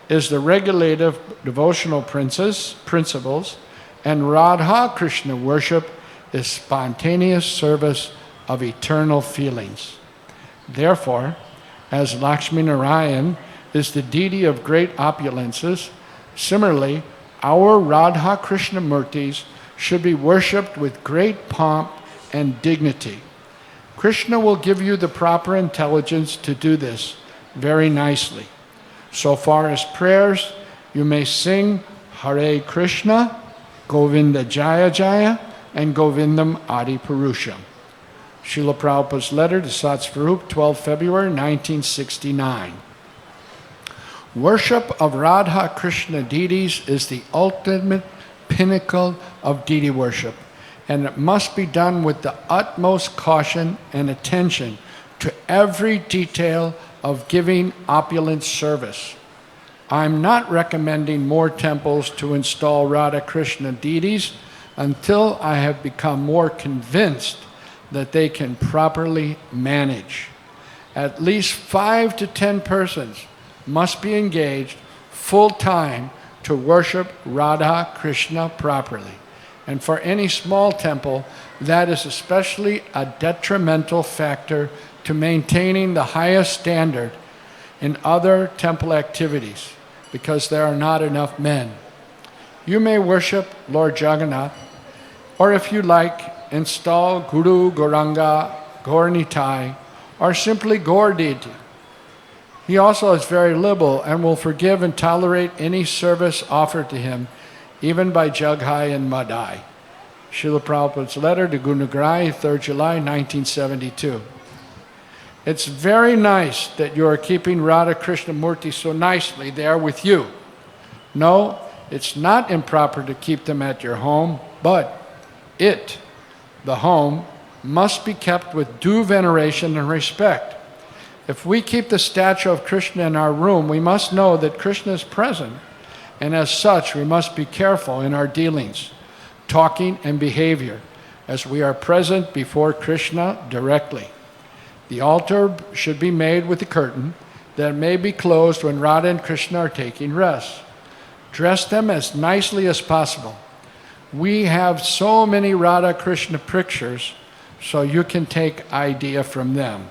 is the regulative devotional principles, and Radha Krishna worship is spontaneous service of eternal feelings. Therefore, as Lakshmi Narayan is the deity of great opulences, similarly, our Radha Krishna Murtis should be worshipped with great pomp and dignity. Krishna will give you the proper intelligence to do this very nicely. So far as prayers, you may sing Hare Krishna, Govinda Jaya Jaya, and Govindam Adi Purusham. Srila Prabhupada's letter to Satsvarup, 12 February 1969. Worship of Radha Krishna deities is the ultimate pinnacle of deity worship, and it must be done with the utmost caution and attention to every detail of giving opulent service. I'm not recommending more temples to install Radha Krishna deities until I have become more convinced that they can properly manage. At least 5 to 10 persons must be engaged full-time to worship Radha Krishna properly. And for any small temple, that is especially a detrimental factor to maintaining the highest standard in other temple activities, because there are not enough men. You may worship Lord Jagannath, or if you like, install Guru, Gauranga, Gaur Nitai, or simply Gaur deity. He also is very liberal and will forgive and tolerate any service offered to him, even by Jaghai and Madai. Srila Prabhupada's letter to Gunagrahi, 3rd July 1972. It's very nice that you are keeping Radha Krishna Murti so nicely there with you. No, it's not improper to keep them at your home, but the home, must be kept with due veneration and respect. If we keep the statue of Krishna in our room, we must know that Krishna is present, and as such, we must be careful in our dealings, talking, and behavior, as we are present before Krishna directly. The altar should be made with a curtain that may be closed when Radha and Krishna are taking rest. Dress them as nicely as possible. We have so many Radha Krishna pictures, so you can take idea from them.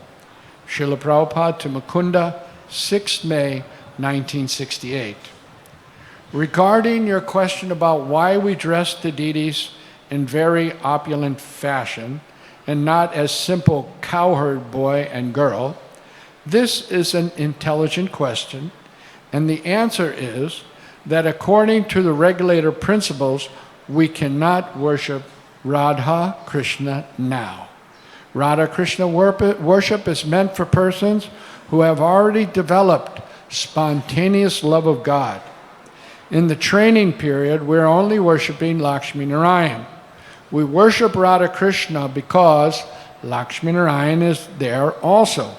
Srila Prabhupada to Mukunda, 6th May, 1968. Regarding your question about why we dress the deities in very opulent fashion and not as simple cowherd boy and girl, this is an intelligent question, and the answer is that according to the regulator principles, we cannot worship Radha Krishna now. Radha Krishna worship is meant for persons who have already developed spontaneous love of God. In the training period, we're only worshiping Lakshmi Narayan. We worship Radha Krishna because Lakshmi Narayan is there also.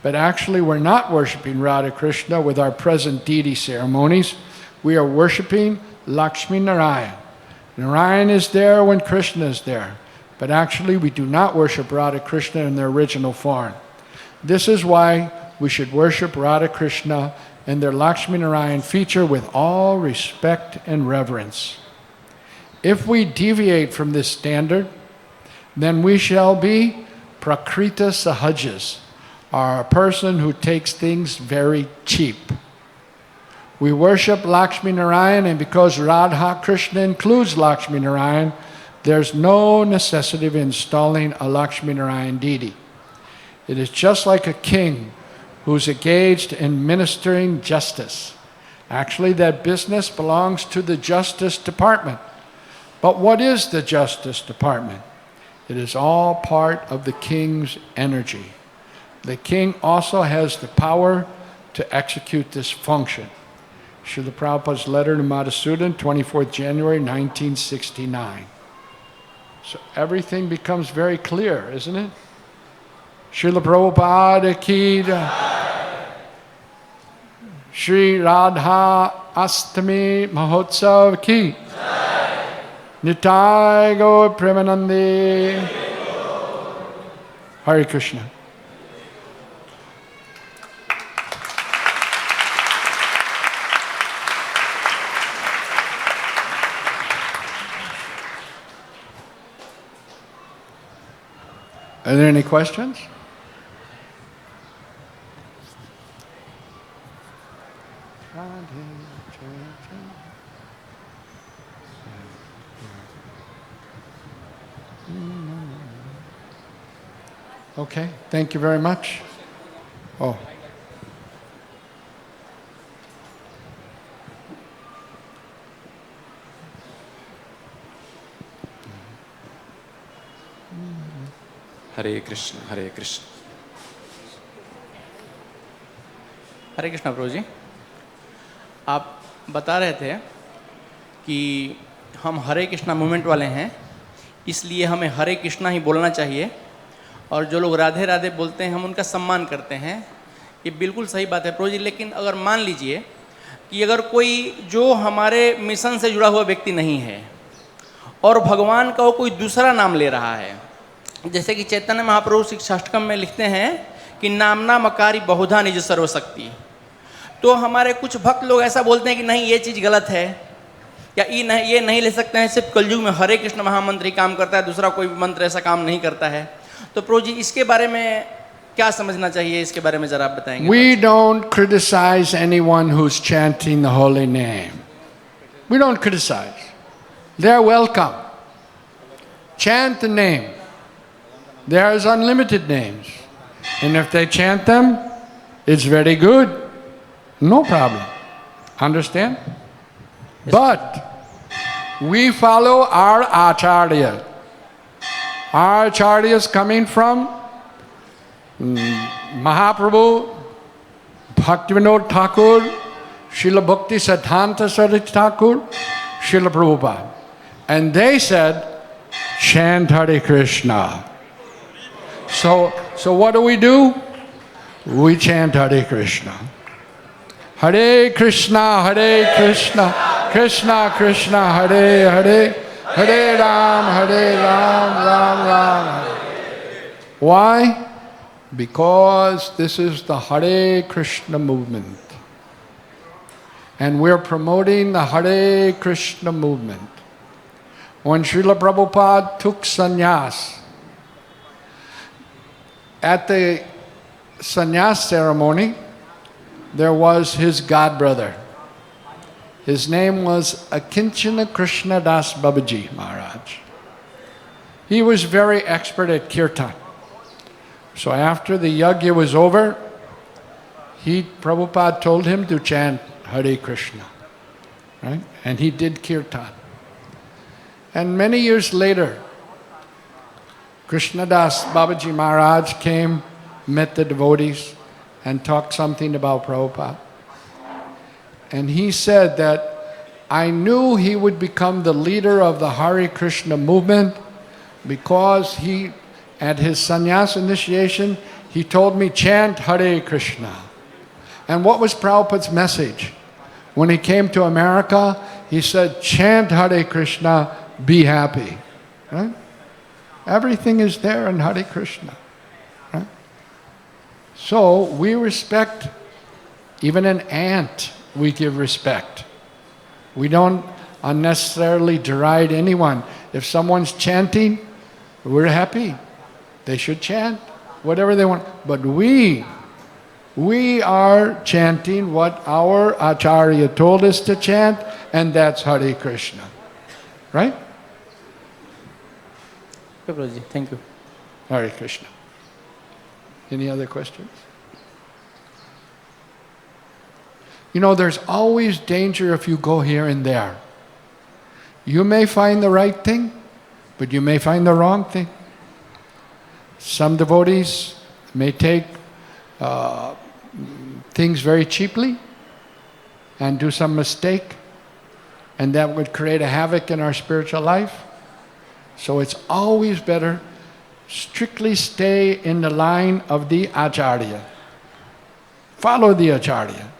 But actually, we're not worshiping Radha Krishna with our present deity ceremonies. We are worshiping Lakshmi Narayan. Narayan is there when Krishna is there. But actually, we do not worship Radha Krishna in their original form. This is why we should worship Radha Krishna and their Lakshmi Narayan feature with all respect and reverence. If we deviate from this standard, then we shall be Prakrita Sahajas, or a person who takes things very cheap. We worship Lakshmi Narayan, and because Radha Krishna includes Lakshmi Narayan, there's no necessity of installing a Lakshmi Narayan deity. It is just like a king who's engaged in ministering justice. Actually, that business belongs to the Justice Department. But what is the Justice Department? It is all part of the king's energy. The king also has the power to execute this function. Srila Prabhupada's letter to Madhusudan, 24th January 1969. So everything becomes very clear, isn't it? Srila Prabhupada ki jai. Sri Radha Astami Mahotsav ki jai. Nitai Gaur Premanande. Hare Krishna. Are there any questions? Okay, thank you very much. Oh. Hare Krishna, Hare Krishna. हरे कृष्णा प्रभु जी, आप बता रहे थे कि हम हरे Krishna movement वाले हैं, इसलिए हमें हरे कृष्णा ही बोलना चाहिए, और जो लोग राधे राधे बोलते हैं हम उनका सम्मान करते हैं। ये बिल्कुल सही बात है प्रभु जी, लेकिन अगर मान लीजिए कि अगर कोई जो हमारे मिशन से जुड़ा हुआ व्यक्ति नहीं है और भगवान का वो कोई दूसरा नाम ले रहा है, जैसे कि चैतन्य महाप्रभु शिक्षाष्टकम में लिखते हैं कि नामना मकारी बहुधा निज सर्वशक्ति, तो हमारे कुछ भक्त लोग ऐसा बोलते हैं कि नहीं ये चीज़ गलत है, या ये नहीं ले सकते हैं, सिर्फ कलयुग में हरे कृष्ण महामंत्र ही काम करता है, दूसरा कोई मंत्र ऐसा काम नहीं करता है। तो प्रभु जी इसके बारे में क्या समझना चाहिए, इसके बारे में जरा आप बताएंगे। We don't criticize anyone who's chanting the holy name. We don't criticize. They're welcome. Chant the name. There's unlimited names. And if they chant them, it's very good. No problem. Understand? Yes. But we follow our acharya. Our acharya is coming from Mahaprabhu, Bhaktivinoda Thakur, Srila Bhakti Siddhanta Saraswati Thakur, Srila Prabhupada. And they said, chant Hare Krishna. So what do? We chant Hare Krishna. Hare Krishna, Hare Krishna, Krishna Krishna, Hare Hare, Hare Ram, Ram Ram, Hare. Why? Because this is the Hare Krishna movement. And we're promoting the Hare Krishna movement. When Srila Prabhupada took sannyas, at the sannyas ceremony, there was his godbrother. His name was Akinchana Krishna Das Babaji Maharaj. He was very expert at kirtan. So after the yajna was over, Prabhupada told him to chant Hare Krishna, right? And he did kirtan. And many years later, Krishnadas Babaji Maharaj came, met the devotees, and talked something about Prabhupada. And he said that I knew he would become the leader of the Hare Krishna movement because he, at his sannyas initiation, he told me, chant Hare Krishna. And what was Prabhupada's message? When he came to America, he said, chant Hare Krishna, be happy. Right? Everything is there in Hare Krishna. Right? So we respect, even an ant, we give respect. We don't unnecessarily deride anyone. If someone's chanting, we're happy. They should chant whatever they want. But we are chanting what our Acharya told us to chant, and that's Hare Krishna. Right? Prabhuji, thank you. Hare Krishna. Any other questions? You know, there's always danger if you go here and there. You may find the right thing, but you may find the wrong thing. Some devotees may take things very cheaply and do some mistake, and that would create a havoc in our spiritual life. So it's always better strictly stay in the line of the Acharya. Follow the Acharya.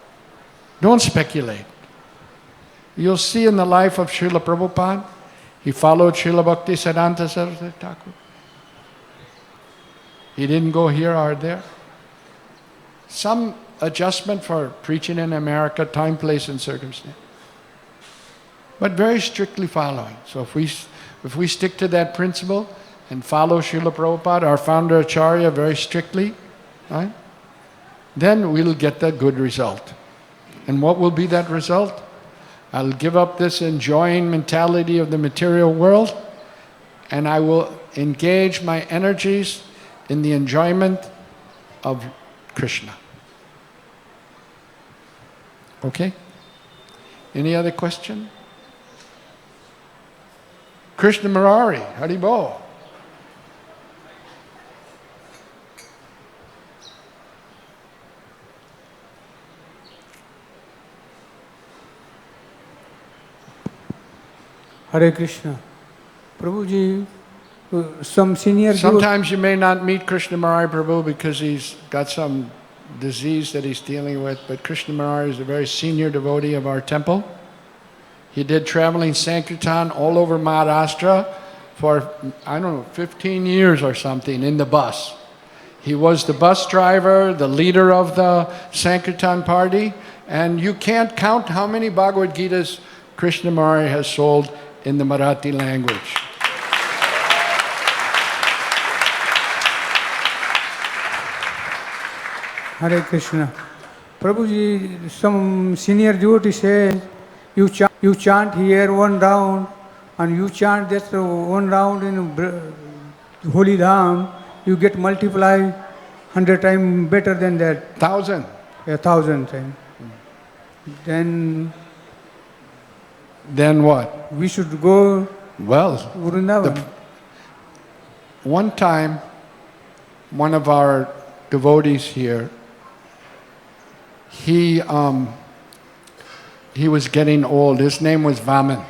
Don't speculate. You'll see in the life of Srila Prabhupada, he followed Srila Bhakti Siddhanta Saraswati Thakur. He didn't go here or there. Some adjustment for preaching in America, time, place, and circumstance. But very strictly following. So if we stick to that principle and follow Srila Prabhupada, our founder Acharya, very strictly, right, then we'll get the good result. And what will be that result? I'll give up this enjoying mentality of the material world, and I will engage my energies in the enjoyment of Krishna. Okay? Any other question? Krishna Murari, Haribol. Hare Krishna. Prabhuji, some senior... Sometimes you may not meet Krishna Murari Prabhu because he's got some disease that he's dealing with, but Krishna Murari is a very senior devotee of our temple. He did traveling Sankirtan all over Maharashtra for, 15 years or something in the bus. He was the bus driver, the leader of the Sankirtan party, and you can't count how many Bhagavad-gitas Krishna Murari has sold in the Marathi language. Hare Krishna. Prabhuji, some senior devotee says, you chant here 1 round, and you chant that 1 round in Holy Dham, you get multiply 100 times better than that. 1,000. 1,000 times. Then what? We should go Well, Vrindavan. one time, one of our devotees here, he was getting old. His name was Vaman.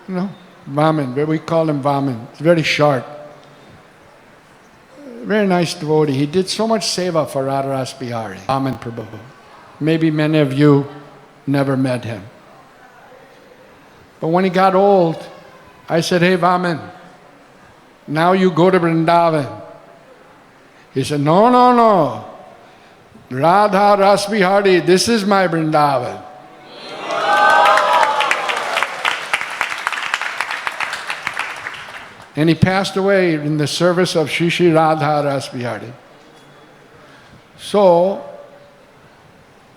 You know, Vaman, we call him Vaman. He's very sharp. Very nice devotee. He did so much seva for Radharani, Vaman Prabhu. Maybe many of you never met him. But when he got old, I said, hey Vaman, now you go to Vrindavan. He said, no. Radharasbihari, this is my Vrindavan. And he passed away in the service of SriSriRadhaRasbihari. So,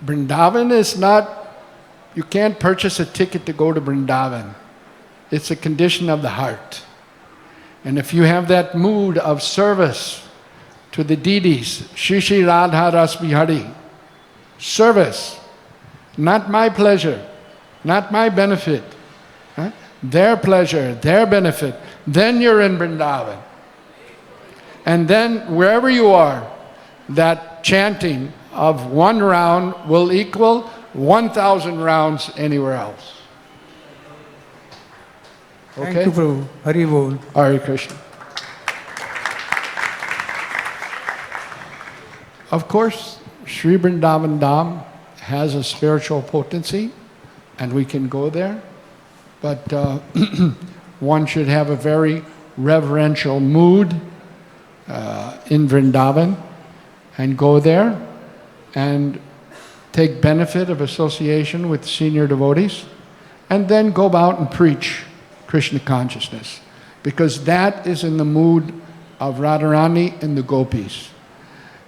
Vrindavan is not you can't purchase a ticket to go to Vrindavan. It's a condition of the heart. And if you have that mood of service to the deities, SriSriRadhaRasbihari, service, not my pleasure, not my benefit, huh? Their pleasure, their benefit, then you're in Vrindavan. And then wherever you are, that chanting of one round will equal 1,000 rounds anywhere else. Okay? Thank you, Prabhu. Hari Bol. Hare Krishna. Of course, Sri Vrindavan Dham has a spiritual potency, and we can go there, but one should have a very reverential mood in Vrindavan and go there and take benefit of association with senior devotees, and then go out and preach Krishna consciousness, because that is in the mood of Radharani and the gopis.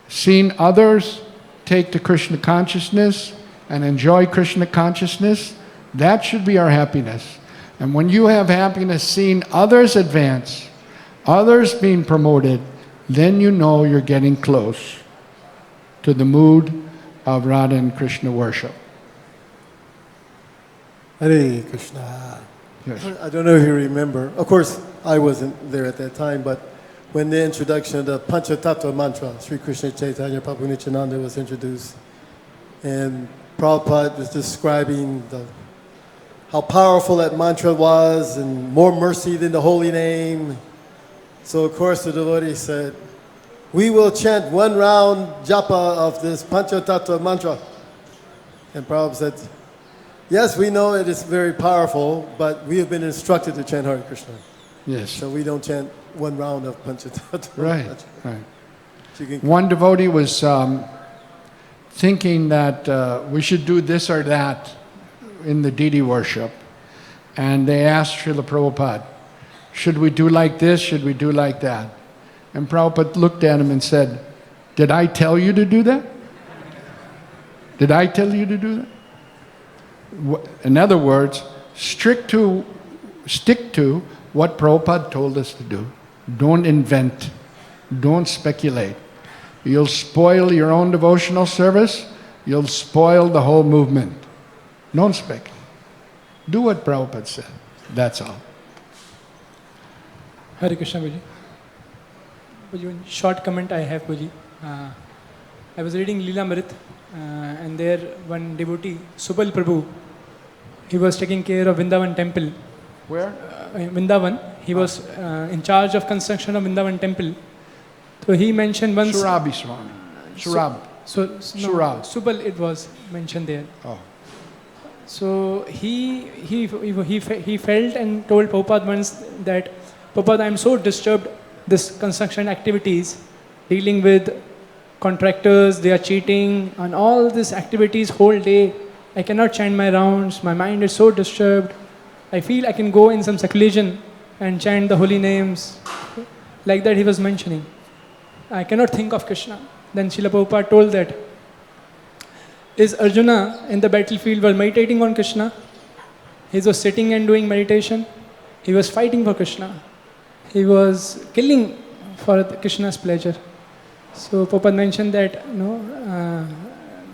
Seeing others take to Krishna consciousness and enjoy Krishna consciousness, that should be our happiness. And when you have happiness seeing others advance, others being promoted, then you know you're getting close to the mood of Radha and Krishna worship. Hare Krishna. Yes. I don't know if you remember. Of course, I wasn't there at that time, but when the introduction of the Panchatattva mantra, Sri Krishna Chaitanya Prabhu Nityananda, was introduced, and Prabhupada was describing how powerful that mantra was, and more mercy than the holy name. So of course the devotee said, we will chant one round japa of this Panchatattva mantra. And Prabhupada said, yes, we know it is very powerful, but we have been instructed to chant Hare Krishna. Yes. So we don't chant one round of Panchatattva. Right, mantra. right. So you can- One devotee was thinking that we should do this or that in the deity worship. And they asked Srila Prabhupada, should we do like this, should we do like that? And Prabhupada looked at him and said, did I tell you to do that? Did I tell you to do that? In other words, stick to what Prabhupada told us to do. Don't invent. Don't speculate. You'll spoil your own devotional service. You'll spoil the whole movement. Don't speculate. Do what Prabhupada said. That's all. Hare Krishna, Puji. Puji, one short comment I have, Puji. I was reading Leela Marit, and there one devotee, Supal Prabhu, he was taking care of Vrindavan temple. Where? Vrindavan, he was in charge of construction of Vrindavan temple. So he mentioned once... Surabi Swami. Surab. Surab. Supal it was mentioned there. Oh. So he felt and told Prabhupada once that, Prabhupada, I am so disturbed this construction activities, dealing with contractors, they are cheating, and all these activities whole day. I cannot chant my rounds, my mind is so disturbed. I feel I can go in some seclusion and chant the holy names. Like that he was mentioning. I cannot think of Krishna. Then Srila Prabhupada told that, is Arjuna in the battlefield was meditating on Krishna? He was sitting and doing meditation. He was fighting for Krishna. He was killing for Krishna's pleasure. So Prabhupada mentioned that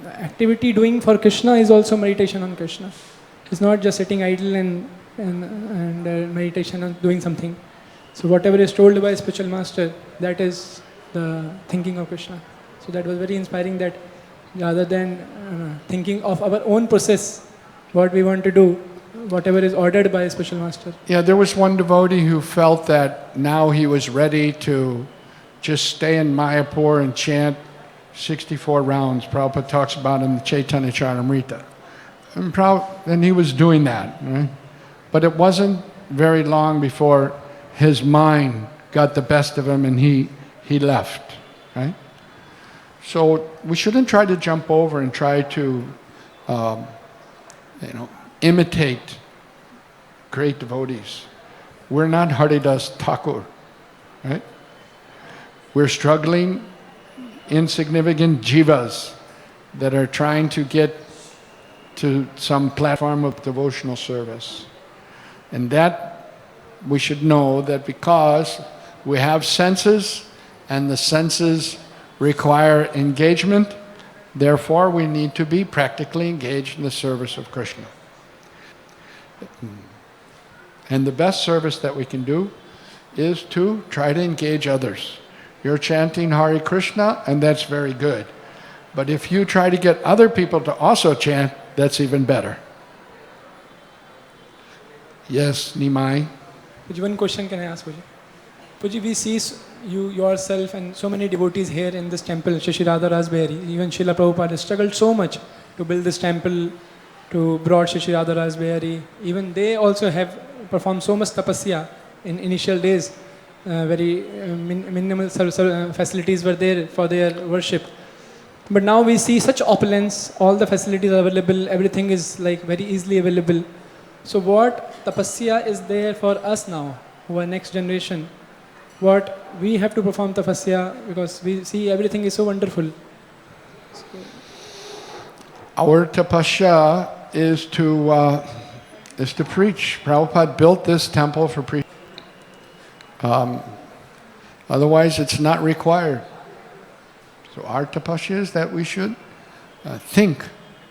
activity doing for Krishna is also meditation on Krishna. It's not just sitting idle and meditation on doing something. So whatever is told by a spiritual master, that is the thinking of Krishna. So that was very inspiring, that rather than thinking of our own process, what we want to do, whatever is ordered by a spiritual master. Yeah, there was one devotee who felt that now he was ready to just stay in Mayapur and chant 64 rounds. Prabhupada talks about in the Chaitanya Charitamrita. And he was doing that, right? But it wasn't very long before his mind got the best of him and he left, right? So we shouldn't try to jump over and try to, imitate great devotees. We're not Haridas Thakur, right? We're struggling, insignificant jivas that are trying to get to some platform of devotional service. And that we should know that because we have senses and the senses require engagement, therefore we need to be practically engaged in the service of Krishna. And the best service that we can do is to try to engage others. You're chanting Hare Krishna, and that's very good. But if you try to get other people to also chant, that's even better. Yes, Nimai? Puji, one question can I ask, Puji? Puji, we see you yourself and so many devotees here in this temple, SriSriRadhaRasbihari, even Srila Prabhupada struggled so much to build this temple, to brought SriSriRadhaRasbihari. Even they also have performed so much tapasya in initial days. Very minimal facilities were there for their worship. But now we see such opulence, all the facilities are available, everything is like very easily available. So what tapasya is there for us now, who are next generation? What we have to perform tapasya, because we see everything is so wonderful. Our tapasya is to preach. Prabhupada built this temple for preaching. Otherwise, it's not required. So our tapasya is that we should think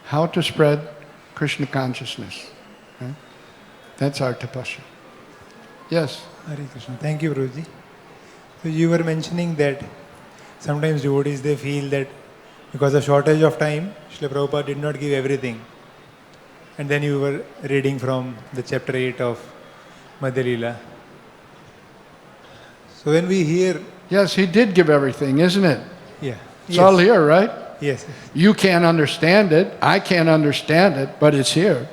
how to spread Krishna consciousness. Right? That's our tapasya. Yes? Hare Krishna. Thank you, Prabhuji. So you were mentioning that sometimes devotees, they feel that because of shortage of time, Srila Prabhupada did not give everything. And then you were reading from the chapter 8 of Madhya Leela. So when we hear... Yes, he did give everything, isn't it? Yeah. It's all here, right? Yes. You can't understand it, I can't understand it, but it's here.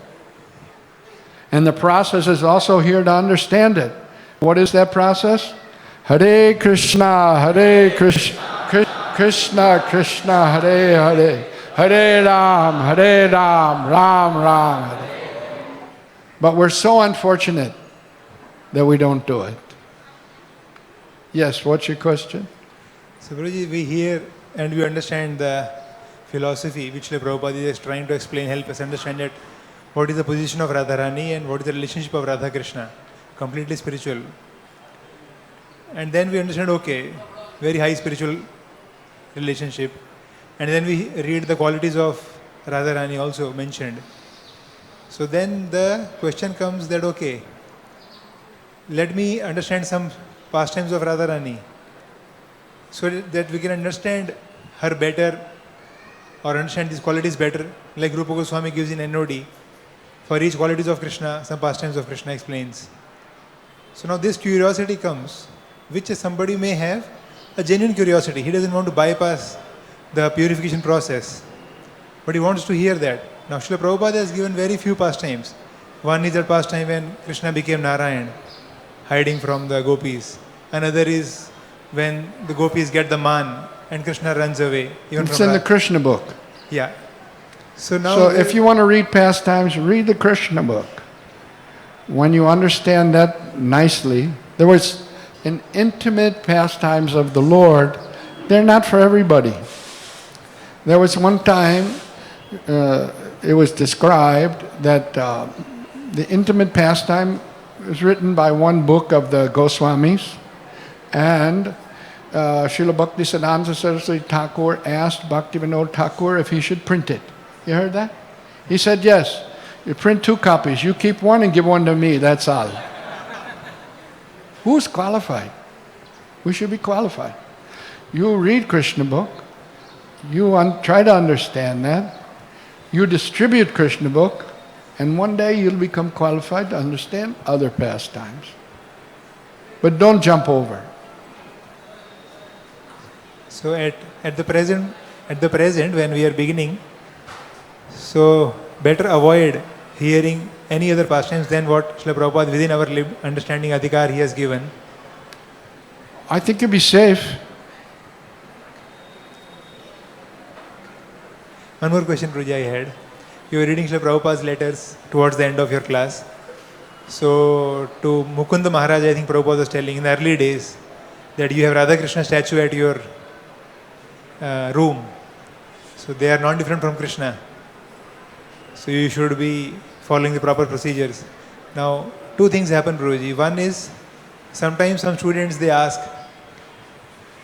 And the process is also here to understand it. What is that process? Hare Krishna, Hare Krishna, Krishna Krishna, Hare Hare, Hare Ram, Ram Ram, Hare. But we're so unfortunate that we don't do it. Yes, what's your question? So Prabhuji, we hear and we understand the philosophy which Srila Prabhupada is trying to explain, help us understand that what is the position of Radharani and what is the relationship of Radha Krishna, completely spiritual. And then we understand, okay, very high spiritual relationship. And then we read the qualities of Radharani also mentioned. So then the question comes that, okay, let me understand some pastimes of Radharani, so that we can understand her better or understand these qualities better. Like Rupa Goswami gives in NOD, for each qualities of Krishna, some pastimes of Krishna explains. So now this curiosity comes, which somebody may have a genuine curiosity. He doesn't want to bypass the purification process, but he wants to hear that. Now Srila Prabhupada has given very few pastimes. One is that pastime when Krishna became Narayan, hiding from the gopis. Another is when the gopis get the man and Krishna runs away. It's in the Krishna book. Yeah. So now... So if you want to read pastimes, read the Krishna book. When you understand that nicely, there was an intimate pastimes of the Lord. They're not for everybody. There was one time, it was described that the intimate pastime was written by one book of the Goswamis, and Srila Bhaktisiddhanta Saraswati Thakur asked Bhaktivinoda Thakur if he should print it. You heard that? He said, yes. You print 2 copies. You keep one and give one to me. That's all. Who's qualified? We should be qualified. You read Krishna book. You try to understand that. You distribute Krishna book. And one day you'll become qualified to understand other pastimes. But don't jump over. So at the present when we are beginning, so better avoid hearing any other pastimes than what Srila Prabhupada within our understanding adhikar he has given. I think you'll be safe. One more question, Prabhuji, I had. You were reading Srila Prabhupada's letters towards the end of your class. So to Mukunda Maharaj, I think Prabhupada was telling in the early days that you have Radha Krishna statue at your room. So they are non-different from Krishna. So you should be following the proper procedures. Now, two things happen, Prabhuji. One is, sometimes some students, they ask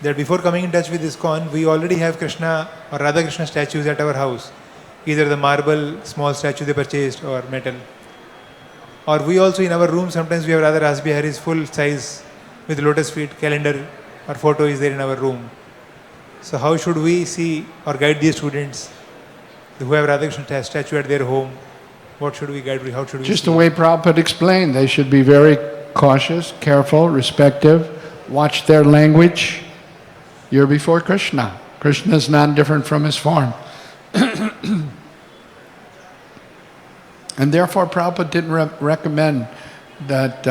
that before coming in touch with ISKCON, we already have Krishna or Radha Krishna statues at our house. Either the marble small statue they purchased or metal. Or we also in our room, sometimes we have Radharasbihari's full size with lotus feet, calendar or photo is there in our room. So how should we see or guide these students who have Radha Krishna statue at their home? What should we guide? How should we Just see? the way Prabhupada explained, they should be very cautious, careful, respective, watch their language. You're before Krishna. Krishna is not different from his form. And therefore Prabhupada didn't recommend that,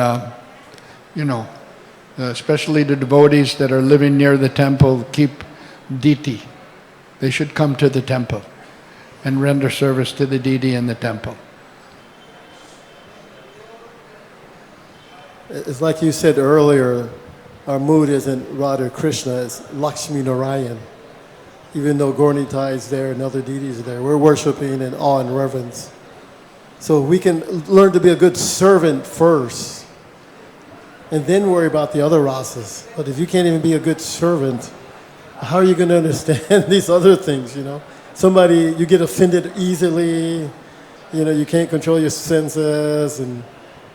especially the devotees that are living near the temple, keep deity. They should come to the temple and render service to the deity in the temple. It's like you said earlier, our mood isn't Radha Krishna, it's Lakshmi Narayan. Even though Gaura is there and other deities are there, we're worshiping in awe and reverence. So we can learn to be a good servant first, and then worry about the other rasas. But if you can't even be a good servant, how are you going to understand these other things, Somebody, you get offended easily, you can't control your senses, and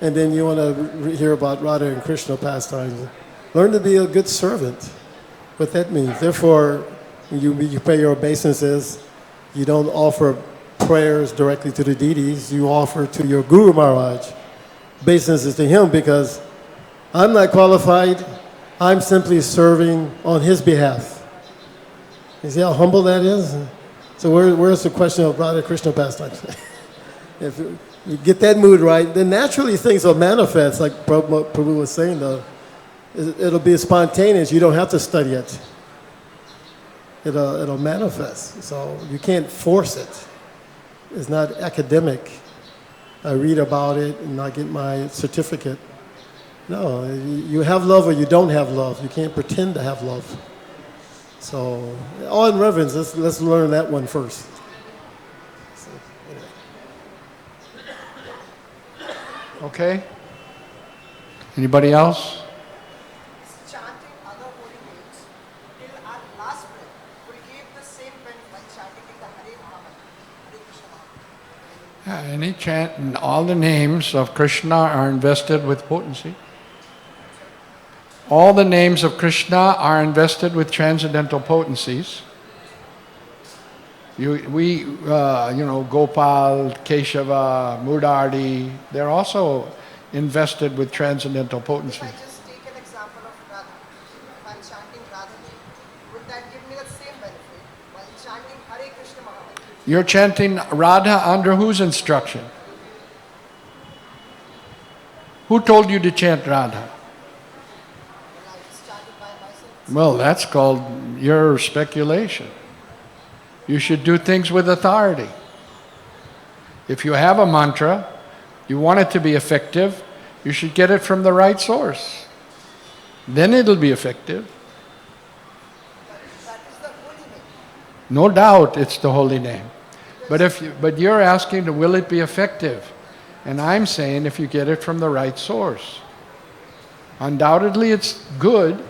then you want to hear about Radha and Krishna pastimes. Learn to be a good servant, what that means. Therefore, you pay your obeisances, you don't offer prayers directly to the deities, you offer to your Guru Maharaj obeisances to him, because I'm not qualified, I'm simply serving on his behalf. You see how humble that is? So where's the question of Radha Krishna pastimes? If you get that mood right, then naturally things will manifest, like Prabhu was saying though. It'll be spontaneous, you don't have to study it. It'll manifest, so you can't force it. It's not academic. I read about it and I get my certificate. No, you have love or you don't have love. You can't pretend to have love. So, all in reverence, let's learn that one first. So, Okay? Anybody else? Chanting other holy names till our last breath will give the same benefit while chanting in the Hare Mahamant, Hare Krishna Mahamant. Any chant, and all the names of Krishna are invested with potency. All the names of Krishna are invested with transcendental potencies. Gopal, Keshava, Murari, they're also invested with transcendental potency. If I just take an example of Radha, if I'm chanting Radharani, would that give me the same benefit while chanting Hare Krishna Mahamant? You're chanting Radha under whose instruction? Who told you to chant Radha? Well, I just chanted by myself. Well, that's called your speculation. You should do things with authority. If you have a mantra, you want it to be effective, you should get it from the right source. Then it'll be effective. That is the holy name. No doubt it's the holy name. But you're asking, will it be effective? And I'm saying if you get it from the right source. Undoubtedly it's good,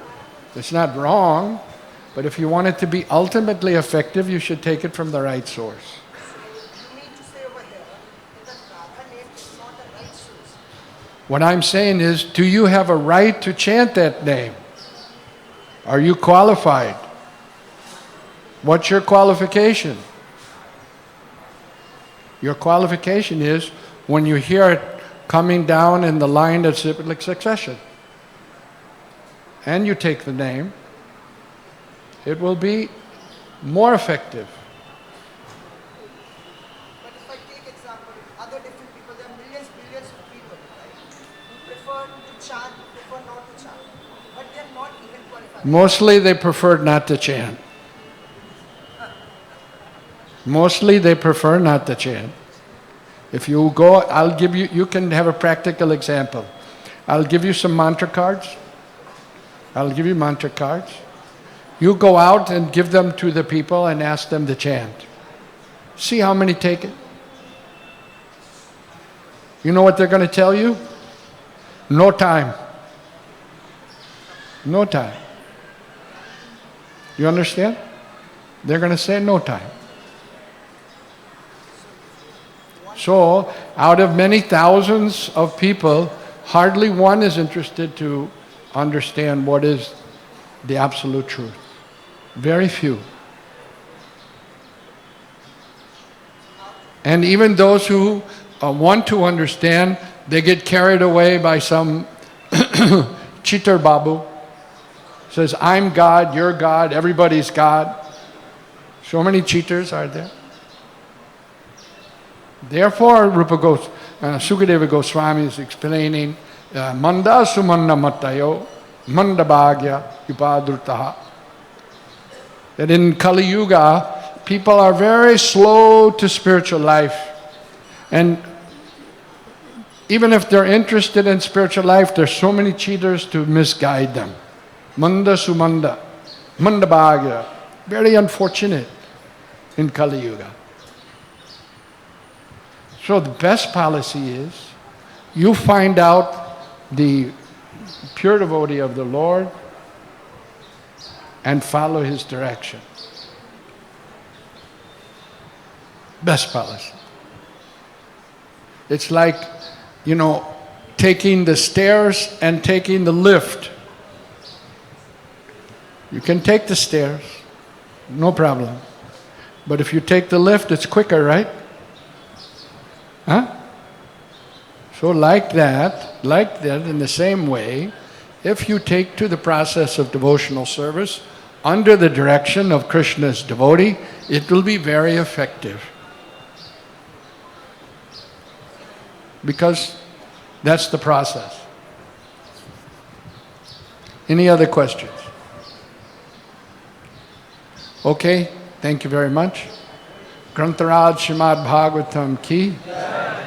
it's not wrong, but if you want it to be ultimately effective, you should take it from the right source. You mean to say over here that Radha name is not the right source? What I'm saying is, do you have a right to chant that name? Are you qualified? What's your qualification? Your qualification is when you hear it coming down in the line of cyclic succession, and you take the name, it will be more effective. But if I take example, other different people, there are millions, billions of people, right, who prefer to chant, prefer not to chant, but they are not even qualified. Mostly they prefer not to chant. Mostly they prefer not to chant. If you go, I'll give you, you can have a practical example. I'll give you some mantra cards. I'll give you mantra cards. You go out and give them to the people and ask them to chant. See how many take it. You know what they're going to tell you? No time. No time. You understand? They're going to say no time. So, out of many thousands of people, hardly one is interested to understand what is the absolute truth. Very few. And even those who want to understand, they get carried away by some cheater babu. Says, I'm God, you're God, everybody's God. So many cheaters are there. Therefore, Sukadeva Goswami is explaining, Manda sumanda matayo, manda bhagya upadrutaha. That in Kali Yuga, people are very slow to spiritual life. And even if they're interested in spiritual life, there's so many cheaters to misguide them. Manda sumanda, manda bhagya. Very unfortunate in Kali Yuga. So the best policy is, you find out the pure devotee of the Lord and follow his direction. Best policy. It's like, taking the stairs and taking the lift. You can take the stairs, no problem. But if you take the lift, it's quicker, right? Huh? So like that, in the same way, if you take to the process of devotional service under the direction of Krishna's devotee, it will be very effective. Because that's the process. Any other questions? Okay, thank you very much. Grantaraj Srimad Bhagavatam ki,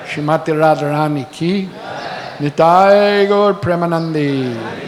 Srimati Radharani ki, Nitai Gaur Premanandi.